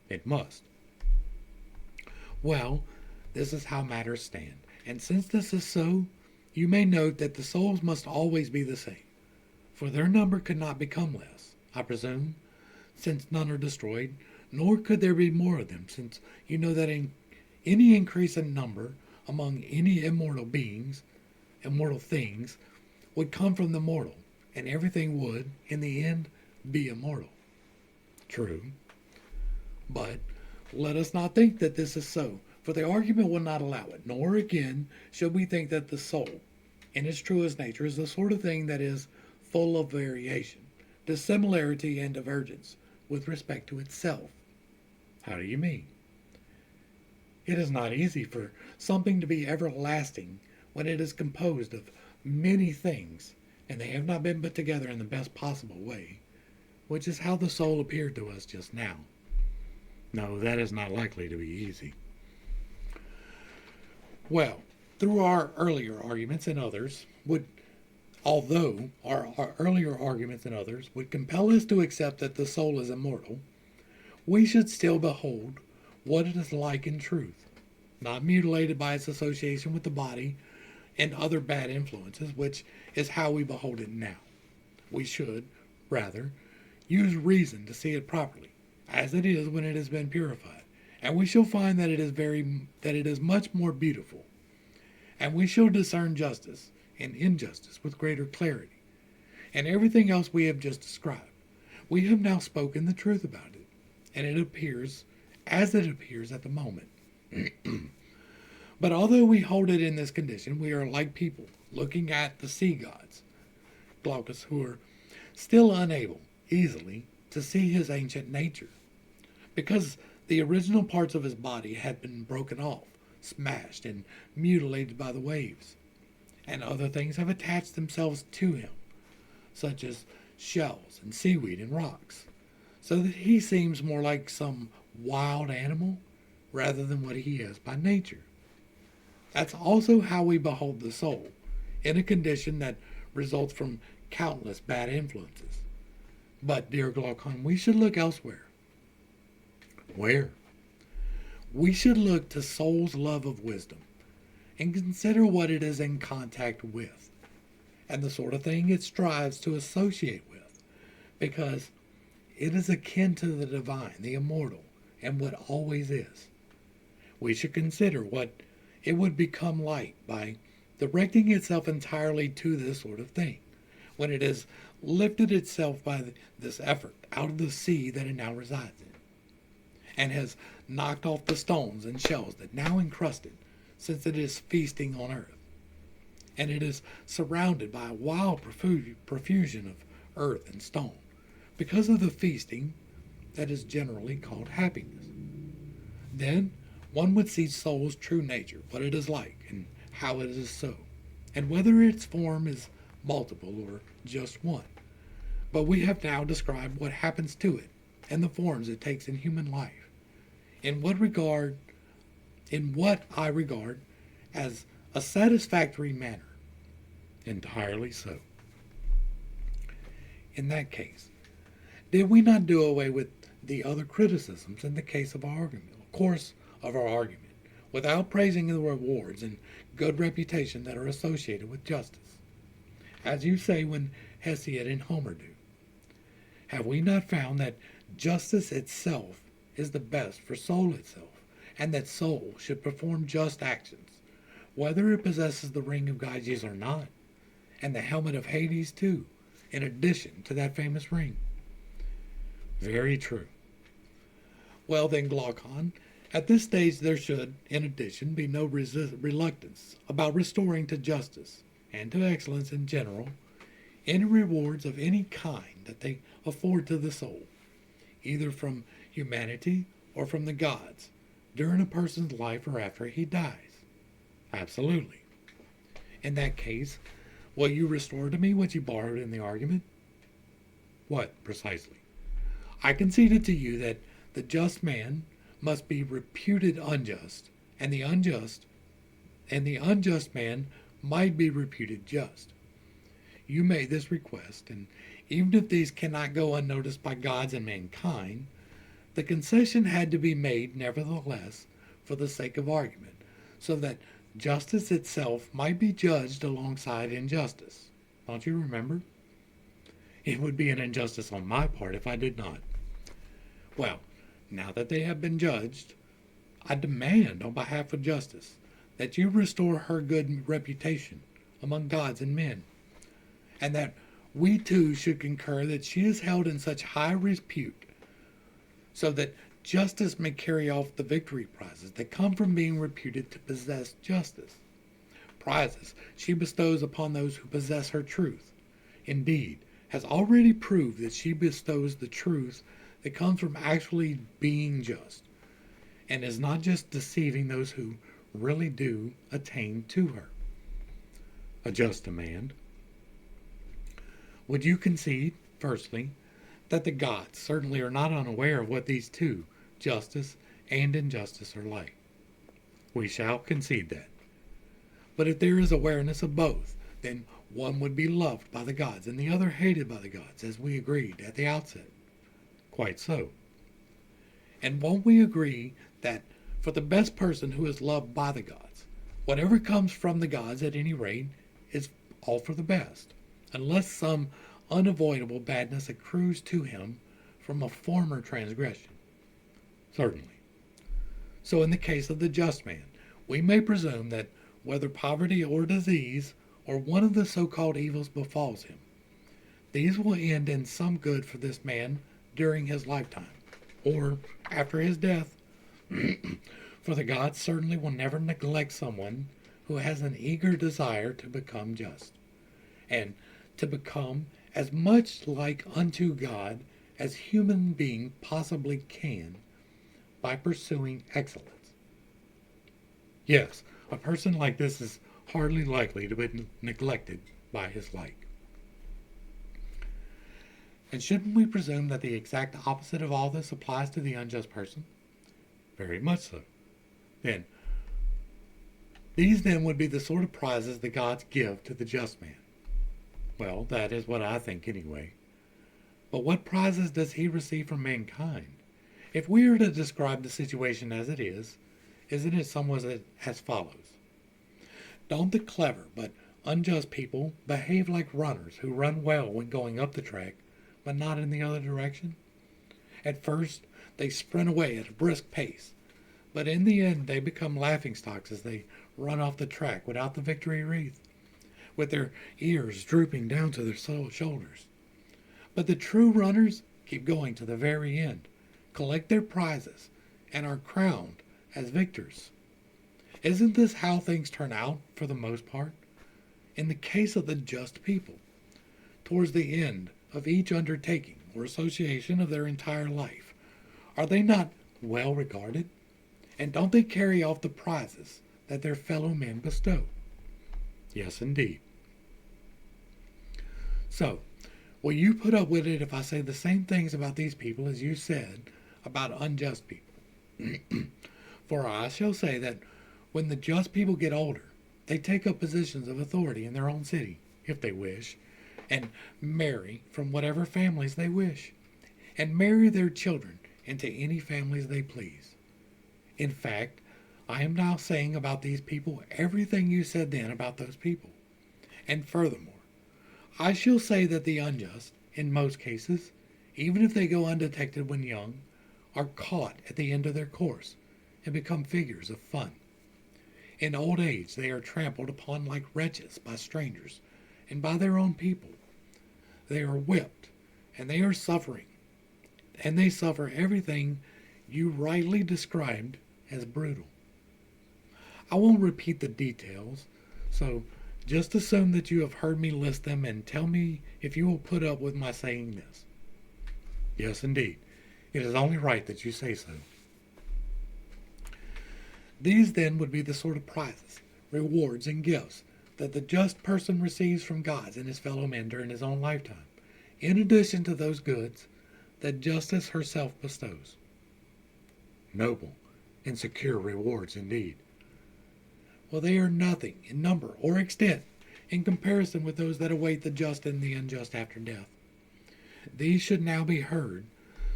It must. Well, this is how matters stand. And since this is so, you may note that the souls must always be the same, for their number could not become less, I presume, since none are destroyed, nor could there be more of them, since you know that any increase in number among any immortal beings, immortal things, would come from the mortal, and everything would, in the end, be immortal. True. But let us not think that this is so, for the argument will not allow it, nor again should we think that the soul, in its truest nature, is the sort of thing that is full of variation, dissimilarity, and divergence with respect to itself. How do you mean? It is not easy for something to be everlasting when it is composed of many things, and they have not been put together in the best possible way, which is how the soul appeared to us just now. No, that is not likely to be easy. Well, through our earlier arguments and others would although our earlier arguments and others would compel us to accept that the soul is immortal, we should still behold what it is like in truth, not mutilated by its association with the body and other bad influences, which is how we behold it now. We should, rather, use reason to see it properly, as it is when it has been purified, and we shall find that it is much more beautiful, and we shall discern justice and injustice with greater clarity, and everything else we have just described. We have now spoken the truth about it, and it appears as it appears at the moment. But although we hold it in this condition, we are like people looking at the sea gods, Glaucus, who are still unable easily to see his ancient nature, because the original parts of his body had been broken off, smashed, and mutilated by the waves, and other things have attached themselves to him, such as shells and seaweed and rocks, so that he seems more like some wild animal rather than what he is by nature. That's also how we behold the soul, in a condition that results from countless bad influences. But, dear Glaucon, we should look elsewhere. Where? We should look to soul's love of wisdom, and consider what it is in contact with, and the sort of thing it strives to associate with, because it is akin to the divine, the immortal, and what always is. We should consider what it would become like by directing itself entirely to this sort of thing, when it has lifted itself by this effort out of the sea that it now resides in, and has knocked off the stones and shells that now encrust it, since it is feasting on earth, and it is surrounded by a wild profusion of earth and stone, because of the feasting that is generally called happiness. Then one would see soul's true nature, what it is like, and how it is so, and whether its form is multiple or just one. But we have now described what happens to it, and the forms it takes in human life, in what I regard as a satisfactory manner. Entirely so. In that case, did we not do away with the other criticisms in the case of our argument, course of our argument, without praising the rewards and good reputation that are associated with justice, as you say when Hesiod and Homer do? Have we not found that justice itself is the best for soul itself, and that soul should perform just actions, whether it possesses the ring of Gyges or not, and the helmet of Hades too, in addition to that famous ring? Very true. Well then, Glaucon, at this stage there should, in addition, be no reluctance about restoring to justice, and to excellence in general, any rewards of any kind that they afford to the soul, either from humanity or from the gods, during a person's life or after he dies. Absolutely. In that case, will you restore to me what you borrowed in the argument? What, precisely? I conceded to you that the just man must be reputed unjust, and the unjust man might be reputed just. You made this request, and even if these cannot go unnoticed by gods and mankind, the concession had to be made nevertheless for the sake of argument, so that justice itself might be judged alongside injustice. Don't you remember? It would be an injustice on my part if I did not. Well, now that they have been judged, I demand on behalf of justice that you restore her good reputation among gods and men, and that we too should concur that she is held in such high repute, so that justice may carry off the victory prizes that come from being reputed to possess justice. Prizes she bestows upon those who possess her truth. Indeed, has already proved that she bestows the truth that comes from actually being just, and is not just deceiving those who really do attain to her. A just demand. Would you concede, firstly, that the gods certainly are not unaware of what these two, justice and injustice, are like? We shall concede that. But if there is awareness of both, then one would be loved by the gods and the other hated by the gods, as we agreed at the outset. Quite so. And won't we agree that for the best person who is loved by the gods, whatever comes from the gods at any rate is all for the best, unless some unavoidable badness accrues to him from a former transgression? Certainly. So in the case of the just man, we may presume that whether poverty or disease or one of the so-called evils befalls him, these will end in some good for this man during his lifetime, or after his death. For the gods certainly will never neglect someone who has an eager desire to become just, and to become as much like unto God as human being possibly can by pursuing excellence. Yes, a person like this is hardly likely to be neglected by his like. And shouldn't we presume that the exact opposite of all this applies to the unjust person? Very much so. These then would be the sort of prizes the gods give to the just man. Well, that is what I think anyway. But what prizes does he receive from mankind? If we are to describe the situation as it is, isn't it somewhat as follows? Don't the clever but unjust people behave like runners who run well when going up the track, but not in the other direction? At first, they sprint away at a brisk pace, but in the end they become laughingstocks as they run off the track without the victory wreath, with their ears drooping down to their shoulders. But the true runners keep going to the very end, collect their prizes, and are crowned as victors. Isn't this how things turn out for the most part? In the case of the just people, towards the end of each undertaking or association of their entire life, are they not well regarded? And don't they carry off the prizes that their fellow men bestow? Yes, indeed. So, will you put up with it if I say the same things about these people as you said about unjust people? For I shall say that When the just people get older, they take up positions of authority in their own city, if they wish, and marry from whatever families they wish, and marry their children into any families they please. In fact, I am now saying about these people everything you said then about those people. And furthermore, I shall say that the unjust, in most cases, even if they go undetected when young, are caught at the end of their course and become figures of fun. In old age they are trampled upon like wretches by strangers and by their own people. They are whipped, and they are suffering, and they suffer everything you rightly described as brutal. I won't repeat the details, so just assume that you have heard me list them and tell me if you will put up with my saying this. Yes, indeed. It is only right that you say so. These then would be the sort of prizes, rewards, and gifts that the just person receives from God and his fellow men during his own lifetime, in addition to those goods that justice herself bestows. Noble and secure rewards indeed. Well, they are nothing in number or extent in comparison with those that await the just and the unjust after death. These should now be heard,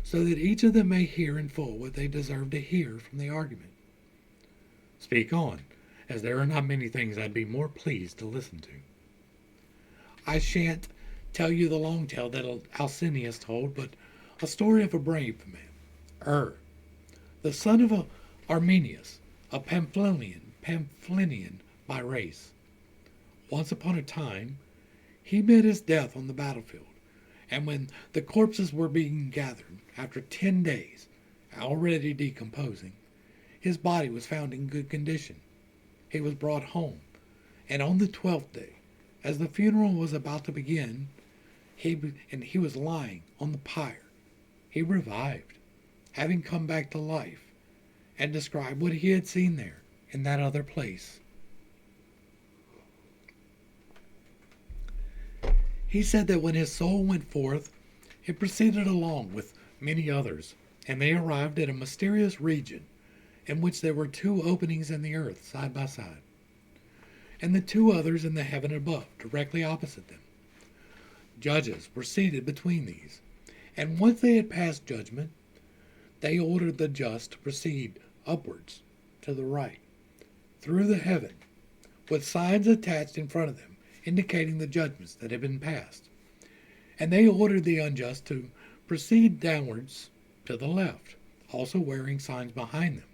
so that each of them may hear in full what they deserve to hear from the argument. Speak on, as there are not many things I'd be more pleased to listen to. I shan't tell you the long tale that Alcinius told, but a story of a brave man, the son of Arminius, a Pamphilian by race. Once upon a time, he met his death on the battlefield, and when the corpses were being gathered, after 10 days, already decomposing, his body was found in good condition. He was brought home, and on the 12th day, as the funeral was about to begin, he was lying on the pyre. He revived, having come back to life, and described what he had seen there in that other place. He said that when his soul went forth, it proceeded along with many others, and they arrived at a mysterious region in which there were 2 openings in the earth side by side, and the 2 others in the heaven above, directly opposite them. Judges were seated between these, and once they had passed judgment, they ordered the just to proceed upwards to the right, through the heaven, with signs attached in front of them, indicating the judgments that had been passed. And they ordered the unjust to proceed downwards to the left, also wearing signs behind them,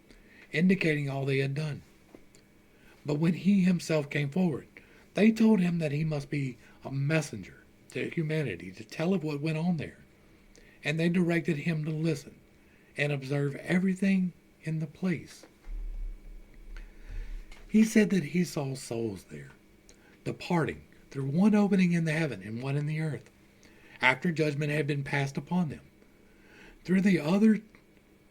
indicating all they had done. But when he himself came forward, they told him that he must be a messenger to humanity to tell of what went on there, and they directed him to listen and observe everything in the place. He said that he saw souls there, departing through one opening in the heaven and one in the earth, after judgment had been passed upon them. Through the other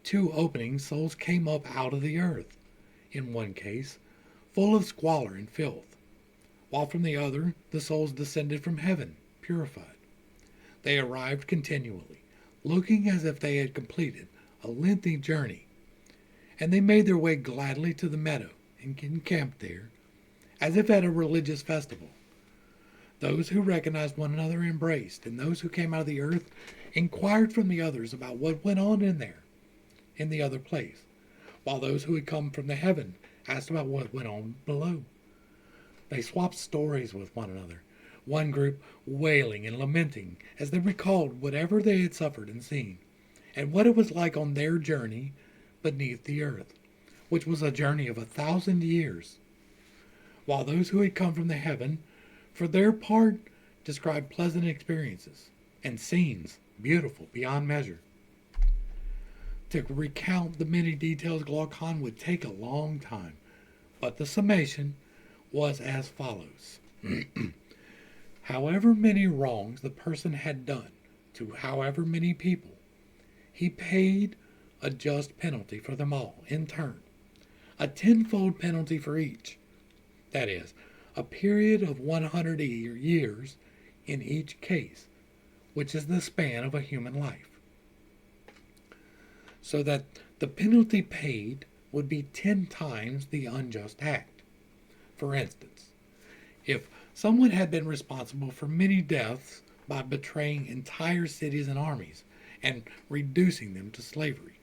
2 openings, souls came up out of the earth, in one case, full of squalor and filth, while from the other the souls descended from heaven, purified. They arrived continually, looking as if they had completed a lengthy journey, and they made their way gladly to the meadow and encamped there, as if at a religious festival. Those who recognized one another embraced, and those who came out of the earth inquired from the others about what went on in there, in the other place, while those who had come from the heaven asked about what went on below. They swapped stories with one another, one group wailing and lamenting as they recalled whatever they had suffered and seen, and what it was like on their journey beneath the earth, which was a journey of 1,000 years, while those who had come from the heaven, for their part, described pleasant experiences and scenes beautiful beyond measure. To recount the many details Glaucon would take a long time, but the summation was as follows. However many wrongs the person had done to however many people, he paid a just penalty for them all in turn, a 10-fold penalty for each. That is, a period of 100 years in each case, which is the span of a human life. So that the penalty paid would be 10 times the unjust act. For instance, if someone had been responsible for many deaths by betraying entire cities and armies and reducing them to slavery,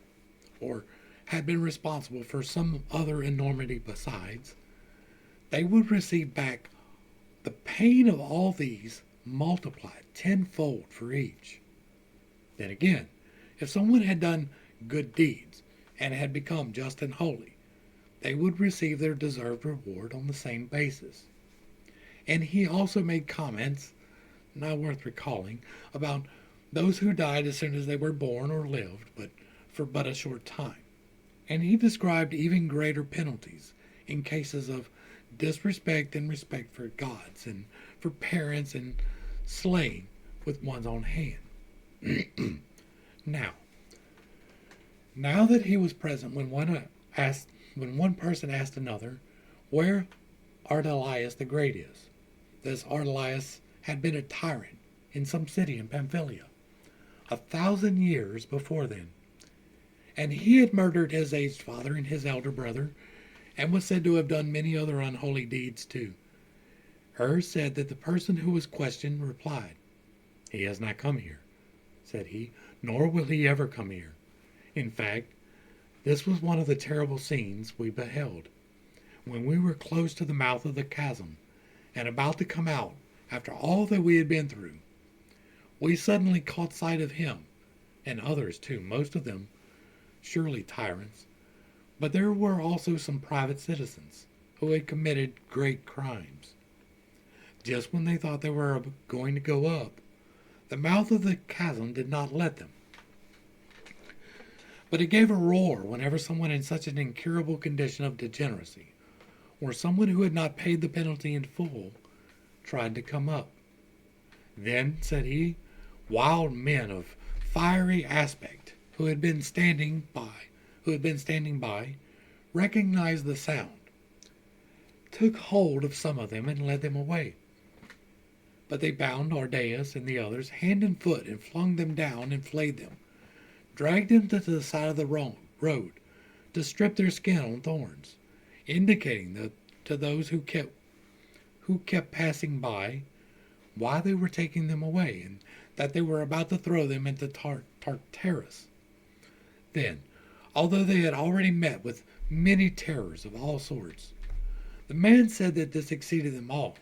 or had been responsible for some other enormity besides, they would receive back the pain of all these multiplied tenfold for each. Then again, if someone had done good deeds and had become just and holy, they would receive their deserved reward on the same basis. And he also made comments, not worth recalling, about those who died as soon as they were born or lived, but for but a short time. And he described even greater penalties in cases of disrespect and respect for gods and for parents and slaying with one's own hand. now, now that he was present when one person asked another, where Ardalius the Great is. This Ardalius had been a tyrant in some city in Pamphylia 1,000 years before then, and he had murdered his aged father and his elder brother, and was said to have done many other unholy deeds too. Hers said that the person who was questioned replied, "He has not come here," said he, "nor will he ever come here." In fact, this was one of the terrible scenes we beheld. When we were close to the mouth of the chasm, and about to come out after all that we had been through, we suddenly caught sight of him, and others too, most of them surely tyrants, but there were also some private citizens who had committed great crimes. Just when they thought they were going to go up, the mouth of the chasm did not let them. But it gave a roar whenever someone in such an incurable condition of degeneracy, or someone who had not paid the penalty in full, tried to come up. Then, said he, wild men of fiery aspect who had been standing by, recognized the sound, took hold of some of them and led them away. But they bound Ardaeus and the others hand and foot and flung them down and flayed them, dragged them to the side of the road to strip their skin on thorns, indicating to those who kept passing by why they were taking them away, and that they were about to throw them into Tartarus. Then, although they had already met with many terrors of all sorts, the man said that this exceeded them all,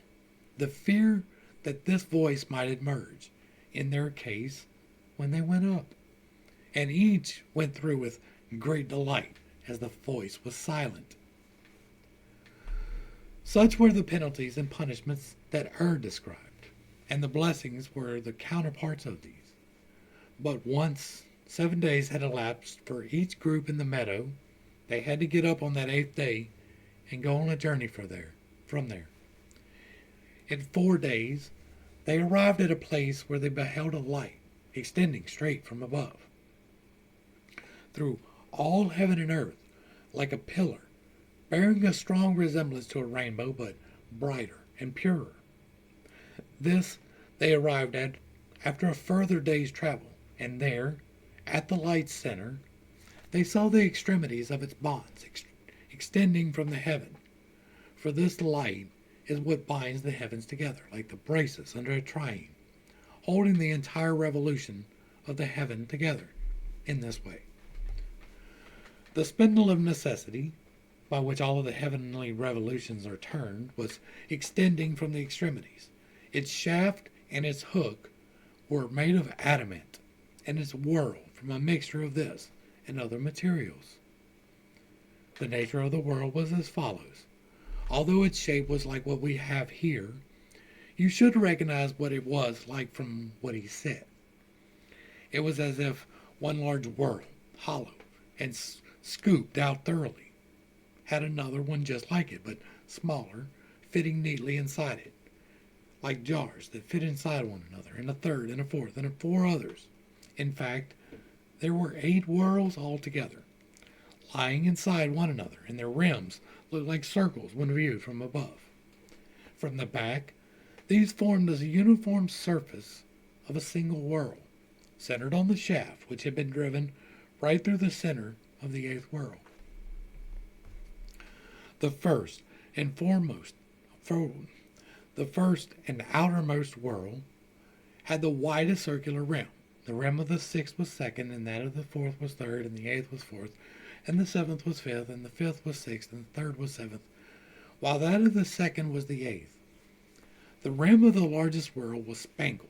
the fear that this voice might emerge in their case when they went up. And each went through with great delight as the voice was silent. Such were the penalties and punishments that described, and the blessings were the counterparts of these. But once 7 days had elapsed for each group in the meadow, they had to get up on that 8th day and go on a journey from there. In 4 days, they arrived at a place where they beheld a light extending straight from above, through all heaven and earth, like a pillar, bearing a strong resemblance to a rainbow, but brighter and purer. This they arrived at after a further day's travel, and there, at the light's center, they saw the extremities of its bonds extending from the heaven. For this light is what binds the heavens together, like the braces under a triane, holding the entire revolution of the heaven together in this way. The spindle of necessity, by which all of the heavenly revolutions are turned, was extending from the extremities. Its shaft and its hook were made of adamant, and its whirl from a mixture of this and other materials. The nature of the world was as follows. Although its shape was like what we have here, you should recognize what it was like from what he said. It was as if one large whirl, hollow, and scooped out thoroughly, had another one just like it, but smaller, fitting neatly inside it, like jars that fit inside one another, and a third, and a fourth, and 4 others. In fact, there were 8 whirls altogether, lying inside one another, and their rims looked like circles when viewed from above. From the back, these formed a uniform surface of a single whirl, centered on the shaft, which had been driven right through the center of the 8th whirl. The first and foremost, for the first and outermost world had the widest circular rim. The rim of the sixth was second, and that of the fourth was third, and the eighth was fourth, and the seventh was fifth, and the fifth was sixth, and the third was seventh, while that of the second was the eighth. The rim of the largest world was spangled.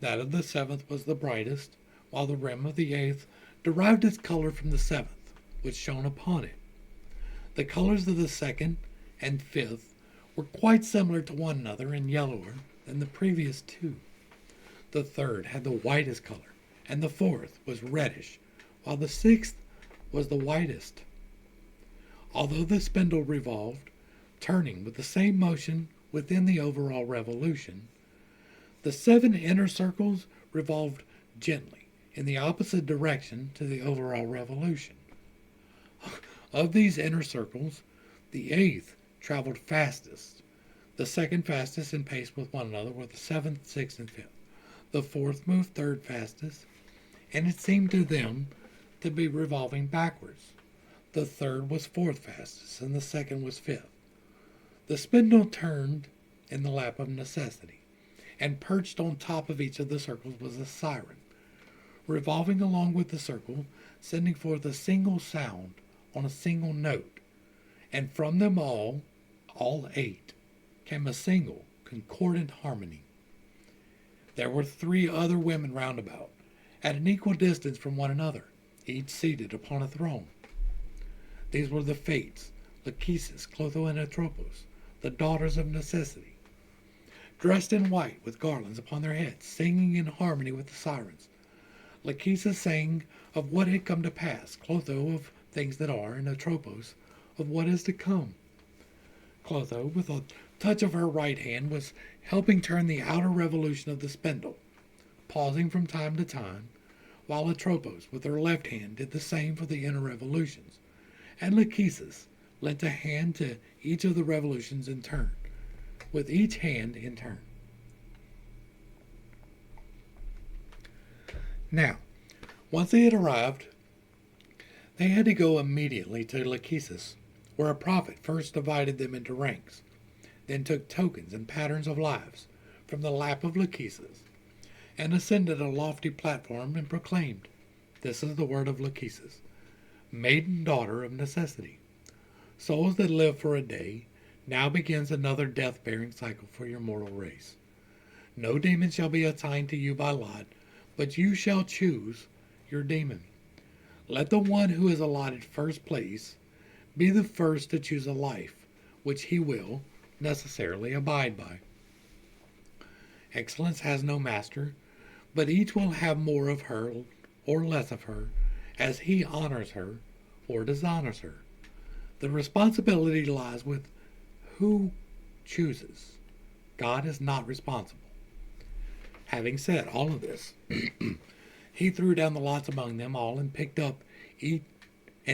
That of the seventh was the brightest, while the rim of the eighth derived its color from the seventh, which shone upon it. The colors of the second and fifth were quite similar to one another and yellower than the previous two. The third had the whitest color, and the fourth was reddish, while the sixth was the whitest. Although the spindle revolved, turning with the same motion within the overall revolution, the 7 inner circles revolved gently in the opposite direction to the overall revolution. Of these inner circles, the eighth traveled fastest, the second fastest in pace with one another were the seventh, sixth, and fifth. The fourth moved third fastest, and it seemed to them to be revolving backwards. The third was fourth fastest, and the second was fifth. The spindle turned in the lap of necessity, and perched on top of each of the circles was a siren, revolving along with the circle, sending forth a single sound on a single note, and from them all 8, came a single concordant harmony. There were 3 other women round about, at an equal distance from one another, each seated upon a throne. These were the Fates, Lachesis, Clotho, and Atropos, the daughters of necessity, dressed in white with garlands upon their heads, singing in harmony with the sirens. Lachesis sang of what had come to pass, Clotho of things that are, and Atropos of what is to come. Clotho, with a touch of her right hand, was helping turn the outer revolution of the spindle, pausing from time to time, while Atropos, with her left hand, did the same for the inner revolutions, and Lachesis lent a hand to each of the revolutions in turn, with each hand in turn. Now, once they had arrived, they had to go immediately to Lachesis, where a prophet first divided them into ranks, then took tokens and patterns of lives from the lap of Lachesis, and ascended a lofty platform and proclaimed, "This is the word of Lachesis, maiden daughter of necessity. Souls that live for a day, now begins another death-bearing cycle for your mortal race. No demon shall be assigned to you by lot, but you shall choose your demon. Let the one who is allotted first place be the first to choose a life, which he will necessarily abide by. Excellence has no master, but each will have more of her or less of her, as he honors her or dishonors her. The responsibility lies with who chooses. God is not responsible." Having said all of this, he threw down the lots among them all and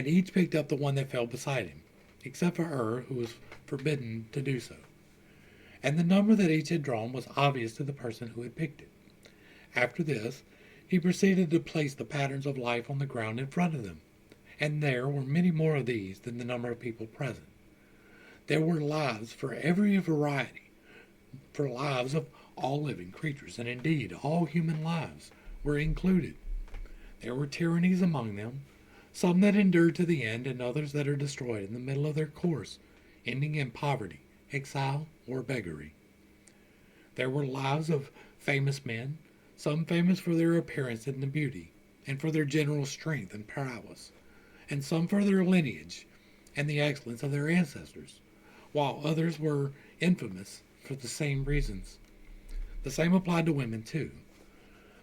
each picked up the one that fell beside him, except for her, who was forbidden to do so. And the number that each had drawn was obvious to the person who had picked it. After this, he proceeded to place the patterns of life on the ground in front of them, and there were many more of these than the number of people present. There were lives for every variety, for lives of all living creatures, and indeed all human lives were included. There were tyrannies among them, some that endured to the end, and others that are destroyed in the middle of their course, ending in poverty, exile, or beggary. There were lives of famous men, some famous for their appearance and beauty, and for their general strength and prowess, and some for their lineage and the excellence of their ancestors, while others were infamous for the same reasons. The same applied to women too.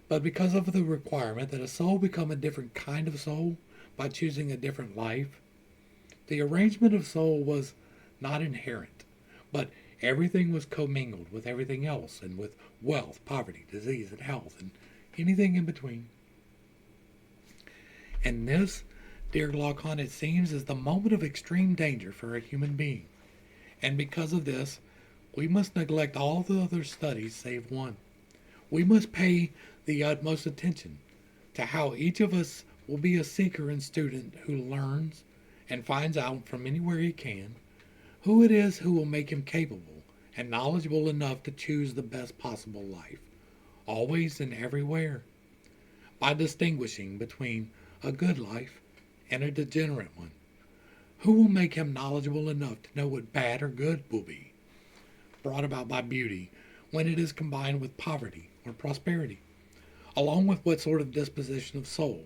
But because of the requirement that a soul become a different kind of soul by choosing a different life, the arrangement of soul was not inherent, but everything was commingled with everything else, and with wealth, poverty, disease, and health, and anything in between. And this, dear Glaucon, it seems, is the moment of extreme danger for a human being. And because of this, we must neglect all the other studies save one. We must pay the utmost attention to how each of us will be a seeker and student who learns and finds out from anywhere he can who it is who will make him capable and knowledgeable enough to choose the best possible life, always and everywhere, by distinguishing between a good life and a degenerate one. Who will make him knowledgeable enough to know what bad or good will be, brought about by beauty when it is combined with poverty or prosperity, along with what sort of disposition of soul,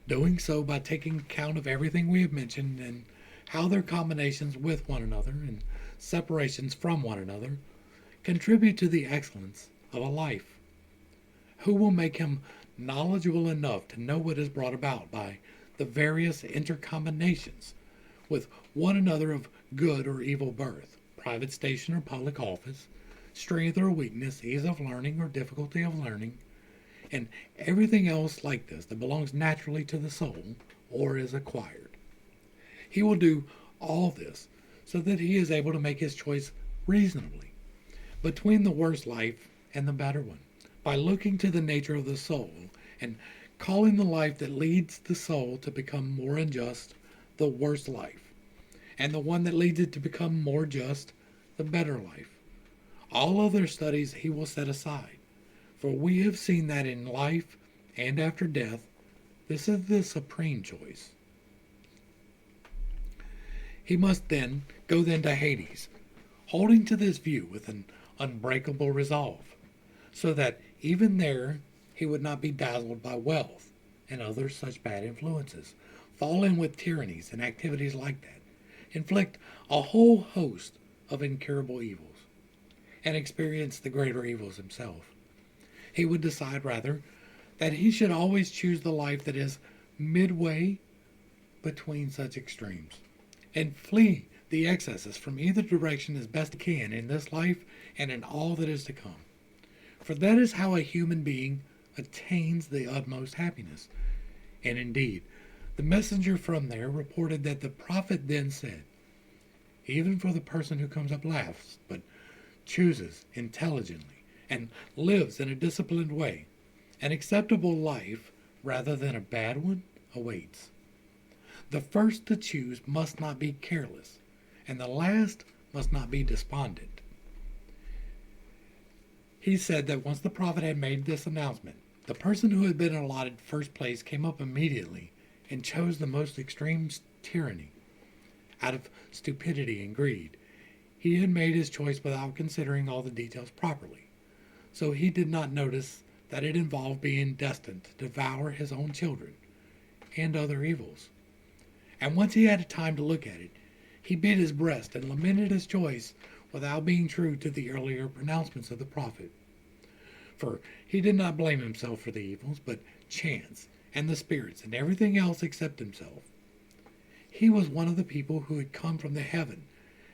doing so by taking account of everything we have mentioned and how their combinations with one another and separations from one another contribute to the excellence of a life. Who will make him knowledgeable enough to know what is brought about by the various intercombinations with one another of good or evil birth, private station or public office, strength or weakness, ease of learning or difficulty of learning, and everything else like this that belongs naturally to the soul or is acquired. He will do all this so that he is able to make his choice reasonably between the worst life and the better one, by looking to the nature of the soul and calling the life that leads the soul to become more unjust the worst life, and the one that leads it to become more just the better life. All other studies he will set aside, for we have seen that in life and after death, this is the supreme choice. He must then go to Hades, holding to this view with an unbreakable resolve, so that even there he would not be dazzled by wealth and other such bad influences, fall in with tyrannies and activities like that, inflict a whole host of incurable evils, and experience the greater evils himself. He would decide, rather, that he should always choose the life that is midway between such extremes, and flee the excesses from either direction as best he can in this life and in all that is to come. For that is how a human being attains the utmost happiness. And indeed, the messenger from there reported that the prophet then said, even for the person who comes up last, but chooses intelligently and lives in a disciplined way, an acceptable life rather than a bad one awaits. The first to choose must not be careless, and the last must not be despondent. He said that once the prophet had made this announcement, the person who had been allotted first place came up immediately and chose the most extreme tyranny. Out of stupidity and greed, he had made his choice without considering all the details properly, so he did not notice that it involved being destined to devour his own children and other evils. And once he had time to look at it, he beat his breast and lamented his choice without being true to the earlier pronouncements of the prophet. For he did not blame himself for the evils, but chance and the spirits and everything else except himself. He was one of the people who had come from the heaven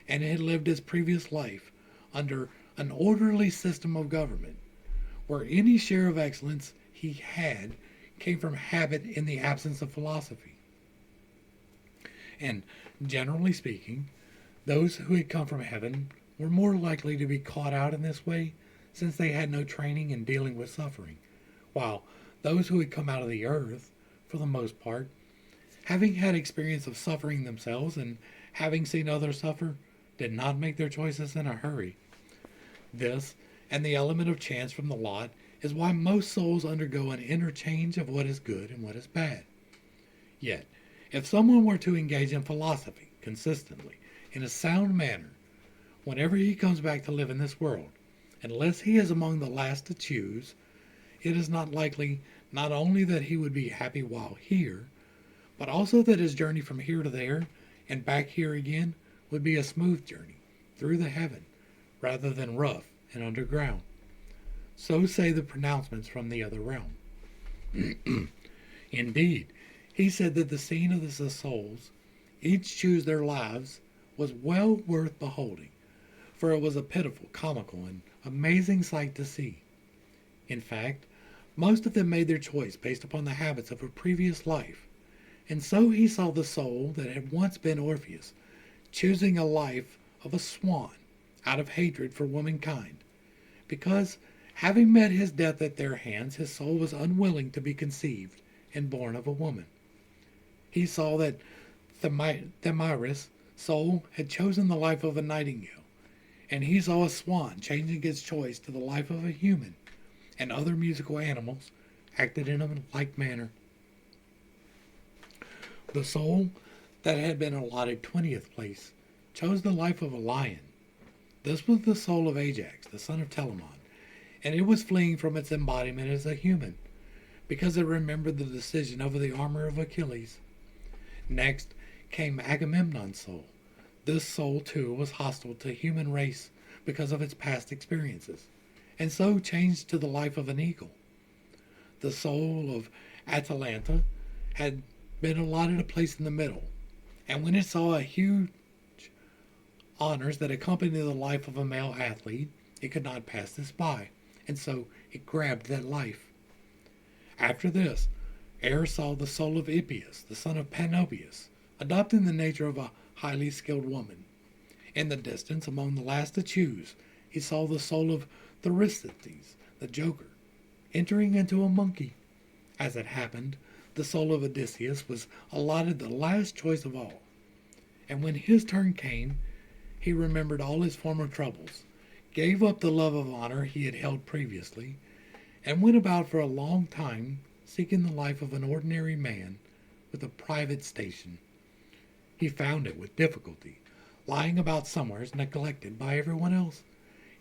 and had lived his previous life under an orderly system of government, where any share of excellence he had came from habit in the absence of philosophy. And generally speaking, those who had come from heaven were more likely to be caught out in this way, since they had no training in dealing with suffering, while those who had come out of the earth, for the most part, having had experience of suffering themselves and having seen others suffer, did not make their choices in a hurry. This, and the element of chance from the lot, is why most souls undergo an interchange of what is good and what is bad. Yet, if someone were to engage in philosophy consistently, in a sound manner, whenever he comes back to live in this world, unless he is among the last to choose, it is not likely not only that he would be happy while here, but also that his journey from here to there and back here again would be a smooth journey through the heaven, rather than rough and underground. So say the pronouncements from the other realm. Indeed, he said that the scene of the souls, each choose their lives, was well worth beholding, for it was a pitiful, comical, and amazing sight to see. In fact, most of them made their choice based upon the habits of a previous life, and so he saw the soul that had once been Orpheus choosing a life of a swan out of hatred for womankind, because, having met his death at their hands, his soul was unwilling to be conceived and born of a woman. He saw that Thamyris' soul had chosen the life of a nightingale, and he saw a swan changing its choice to the life of a human, and other musical animals acted in a like manner. The soul that had been allotted 20th place chose the life of a lion. This was the soul of Ajax, the son of Telamon, and it was fleeing from its embodiment as a human, because it remembered the decision over the armor of Achilles. Next came Agamemnon's soul. This soul, too, was hostile to the human race because of its past experiences, and so changed to the life of an eagle. The soul of Atalanta had been allotted a place in the middle, and when it saw a huge honors that accompanied the life of a male athlete, it could not pass this by, and so it grabbed that life. After this, Air saw the soul of Hippias, the son of Panopeus, adopting the nature of a highly skilled woman. In the distance, among the last to choose, he saw the soul of Thersites, the joker, entering into a monkey. As it happened, the soul of Odysseus was allotted the last choice of all, and when his turn came, he remembered all his former troubles, gave up the love of honor he had held previously, and went about for a long time seeking the life of an ordinary man with a private station. He found it with difficulty, lying about somewheres neglected by everyone else,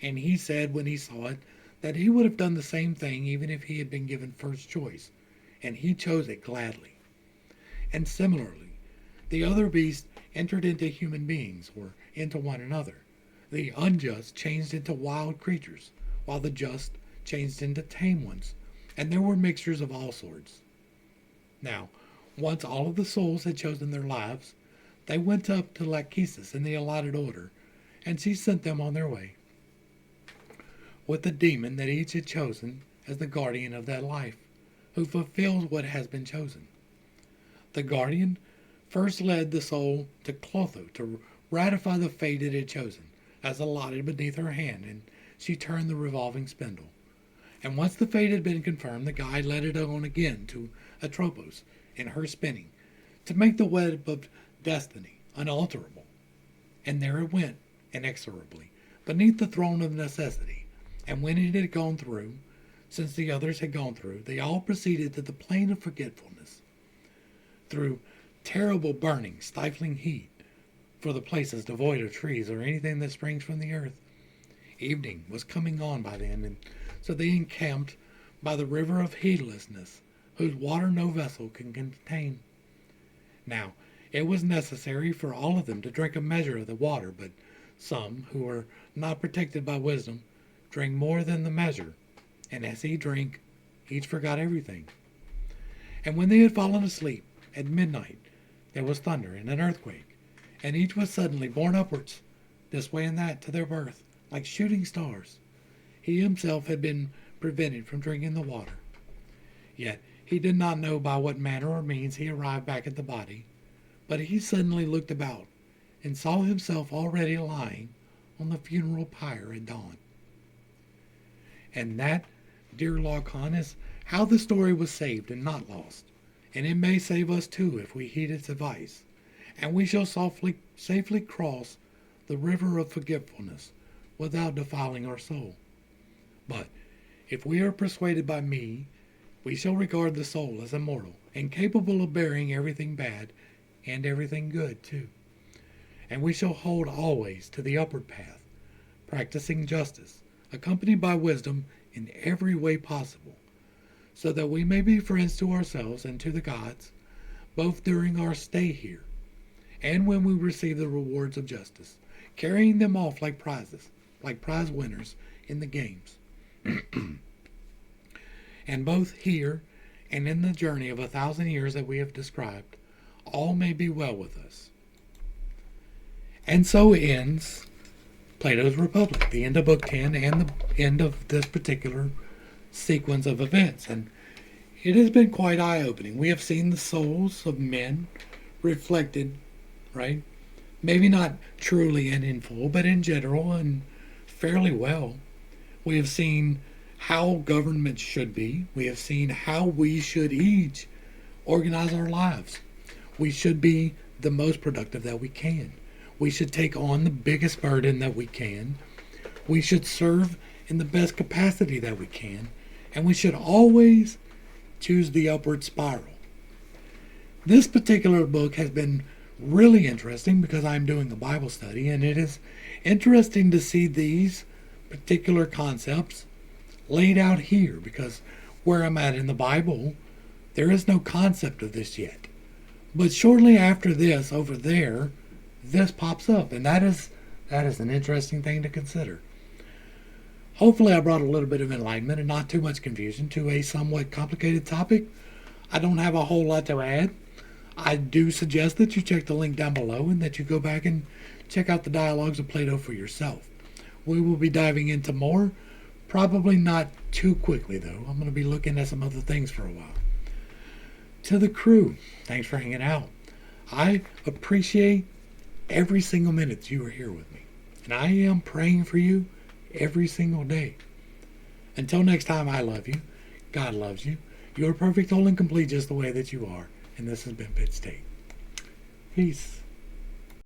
and he said when he saw it that he would have done the same thing even if he had been given first choice, and he chose it gladly. And similarly, the other beasts entered into human beings or into one another. The unjust changed into wild creatures, while the just changed into tame ones, and there were mixtures of all sorts. Now, once all of the souls had chosen their lives, they went up to Lachesis in the allotted order, and she sent them on their way, with the demon that each had chosen as the guardian of that life, who fulfills what has been chosen. The guardian first led the soul to Clotho to ratify the fate it had chosen, as allotted beneath her hand, and she turned the revolving spindle. And once the fate had been confirmed, the guide led it on again to Atropos in her spinning, to make the web of destiny unalterable. And there it went, inexorably, beneath the throne of necessity. And when it had gone through, since the others had gone through, they all proceeded to the plain of forgetfulness, through terrible burning, stifling heat, for the place is devoid of trees or anything that springs from the earth. Evening was coming on by then, and so they encamped by the river of heedlessness, whose water no vessel can contain. Now, it was necessary for all of them to drink a measure of the water, but some, who were not protected by wisdom, drank more than the measure, and as he drank, each forgot everything. And when they had fallen asleep, at midnight, there was thunder and an earthquake, and each was suddenly borne upwards, this way and that, to their birth, like shooting stars. He himself had been prevented from drinking the water. Yet he did not know by what manner or means he arrived back at the body, but he suddenly looked about, and saw himself already lying on the funeral pyre at dawn. And that, dear Lacan, is how the story was saved and not lost, and it may save us too if we heed its advice, and we shall safely cross the river of forgetfulness without defiling our soul. But if we are persuaded by me, we shall regard the soul as immortal and capable of bearing everything bad and everything good too. And we shall hold always to the upward path, practicing justice, accompanied by wisdom in every way possible, so that we may be friends to ourselves and to the gods, both during our stay here and when we receive the rewards of justice, carrying them off like prizes, like prize winners in the games. And both here and in the journey of 1,000 years that we have described, all may be well with us. And so ends Plato's Republic, the end of Book 10 and the end of this particular sequence of events. And it has been quite eye-opening. We have seen the souls of men reflected, right? Maybe not truly and in full, but in general and fairly well. We have seen how government should be. We have seen how we should each organize our lives. We should be the most productive that we can. We should take on the biggest burden that we can. We should serve in the best capacity that we can. And we should always choose the upward spiral. This particular book has been really interesting because I'm doing a Bible study, and it is interesting to see these particular concepts laid out here, because where I'm at in the Bible, there is no concept of this yet. But shortly after this, over there, this pops up, and that is an interesting thing to consider. Hopefully I brought a little bit of enlightenment and not too much confusion to a somewhat complicated topic. I don't have a whole lot to add. I do suggest that you check the link down below and that you go back and check out the dialogues of Plato for yourself. We will be diving into more, probably not too quickly though. I'm going to be looking at some other things for a while. To the crew, thanks for hanging out. I appreciate every single minute you are here with me. And I am praying for you every single day. Until next time, I love you. God loves you. You are perfect, whole, and complete just the way that you are. And this has been Pitt State. Peace.